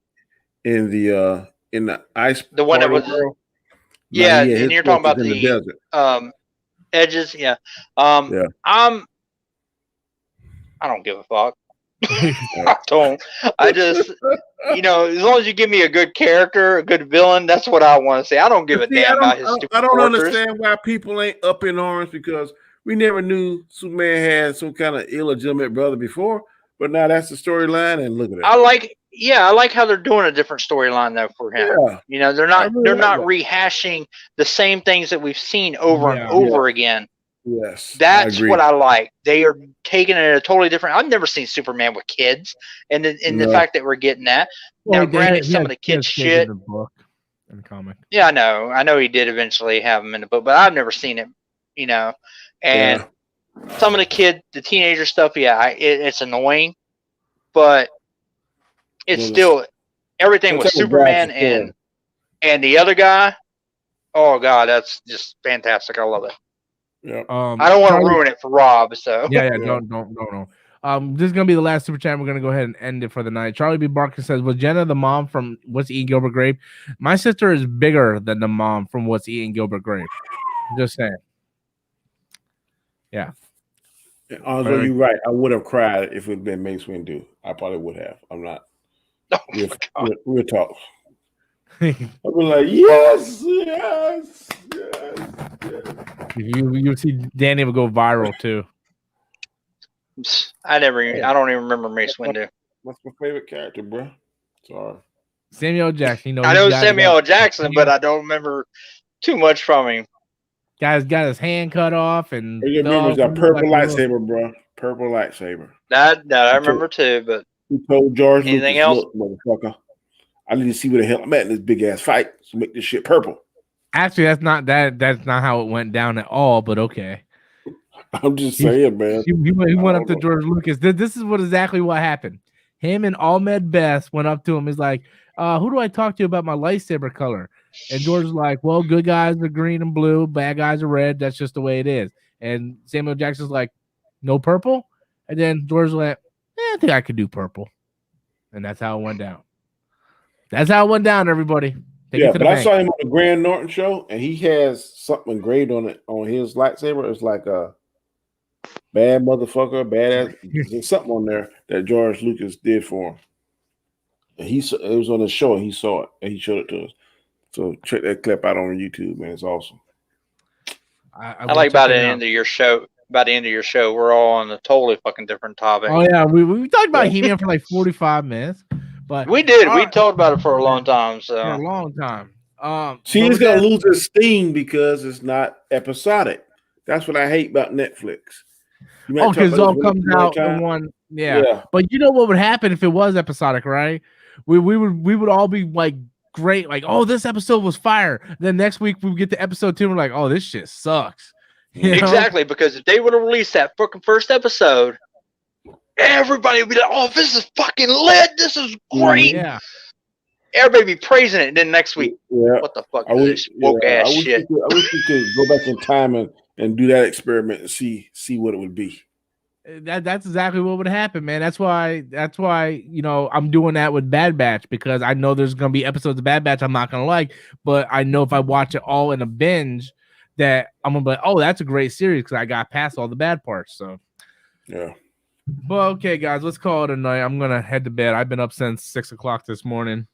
in the ice. The one part that of was- world. Yeah, his and you're talking force about is in the desert. Edges. Yeah. Yeah. I don't give a fuck. I don't. I just, as long as you give me a good character, a good villain, that's what I want to see. I don't give a damn about his stupid I don't fortress. understand why people ain't up in arms, because we never knew Superman had some kind of illegitimate brother before, but now that's the storyline, and look at it. I like how they're doing a different storyline though for him. Yeah. They're not rehashing the same things that we've seen over and over again. Yes, that's what I like. They are taking it a totally different. I've never seen Superman with kids, and the fact that we're getting that now. Granted, some of the kids shit in the book, in the comic. Yeah, I know he did eventually have them in the book, but I've never seen it. And some of the teenager stuff, it's annoying, but it's still everything with Superman and the other guy. Oh God, that's just fantastic. I love it. Yeah. I don't want to ruin it for Rob. So don't. This is gonna be the last super chat. We're gonna go ahead and end it for the night. Charlie B. Barker says, "Was Jenna the mom from What's Eating Gilbert Grape? My sister is bigger than the mom from What's Eating Gilbert Grape." Just saying. Yeah. Although you're right, I would have cried if it had been Mace Windu. I probably would have. I'm not. We'll talk. I'll be like, yes. You see Danny will go viral too. I don't even remember Mace Windu. That's my favorite character, bro. Sorry. Samuel Jackson. I know Samuel Jackson, but I don't remember too much from him. Guy's got his hand cut off, and he remembers that purple lightsaber, bro. Purple lightsaber. That I remember too. But he told George anything Lucas, else, look, motherfucker, I need to see where the hell I'm at in this big ass fight. So make this shit purple. Actually, that's not how it went down at all. But okay. I'm just saying, man. He went up to George Lucas. This is exactly what happened. Him and Ahmed Best went up to him. He's like, who do I talk to about my lightsaber color? And George was like, well, good guys are green and blue, bad guys are red. That's just the way it is. And Samuel Jackson's like, no purple? And then George went, I think I could do purple. And that's how it went down. That's how it went down, everybody. But I saw him on the Graham Norton show, and he has something engraved on it on his lightsaber. It's like a bad motherfucker, badass. There's something on there that George Lucas did for him. And it was on the show, and he saw it, and he showed it to us. So check that clip out on YouTube, man. It's awesome. I like by the end of your show. By the end of your show, we're all on a totally fucking different topic. Oh yeah, we talked about He-Man for like 45 minutes, but we did. We talked about it for a long time. So for a long time. He's gonna lose his steam because it's not episodic. That's what I hate about Netflix. Because it all comes out in one. Yeah. But you know what would happen if it was episodic, right? We would all be like great, like, oh, this episode was fire. Then next week we get to episode 2, and we're like, oh, this shit sucks. Exactly, because if they would have released that fucking first episode, everybody would be like, oh, this is fucking lit. This is great. Yeah. Everybody be praising it. And then next week, what the fuck is this woke ass shit? I wish we could go back in time and do that experiment and see what it would be. That's exactly what would happen, man. That's why I'm doing that with Bad Batch, because I know there's gonna be episodes of Bad Batch I'm not gonna like, but I know if I watch it all in a binge, that I'm gonna be like, oh, that's a great series because I got past all the bad parts. So yeah. Well, okay, guys, let's call it a night. I'm gonna head to bed. I've been up since 6 o'clock this morning.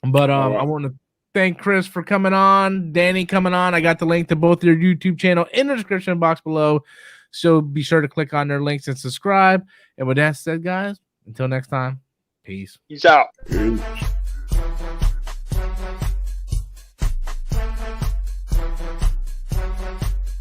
But I want to thank Chris for coming on, Danny coming on. I got the link to both their YouTube channel in the description box below. So be sure to click on their links and subscribe. And with that said, guys, until next time, peace. Peace out. Peace.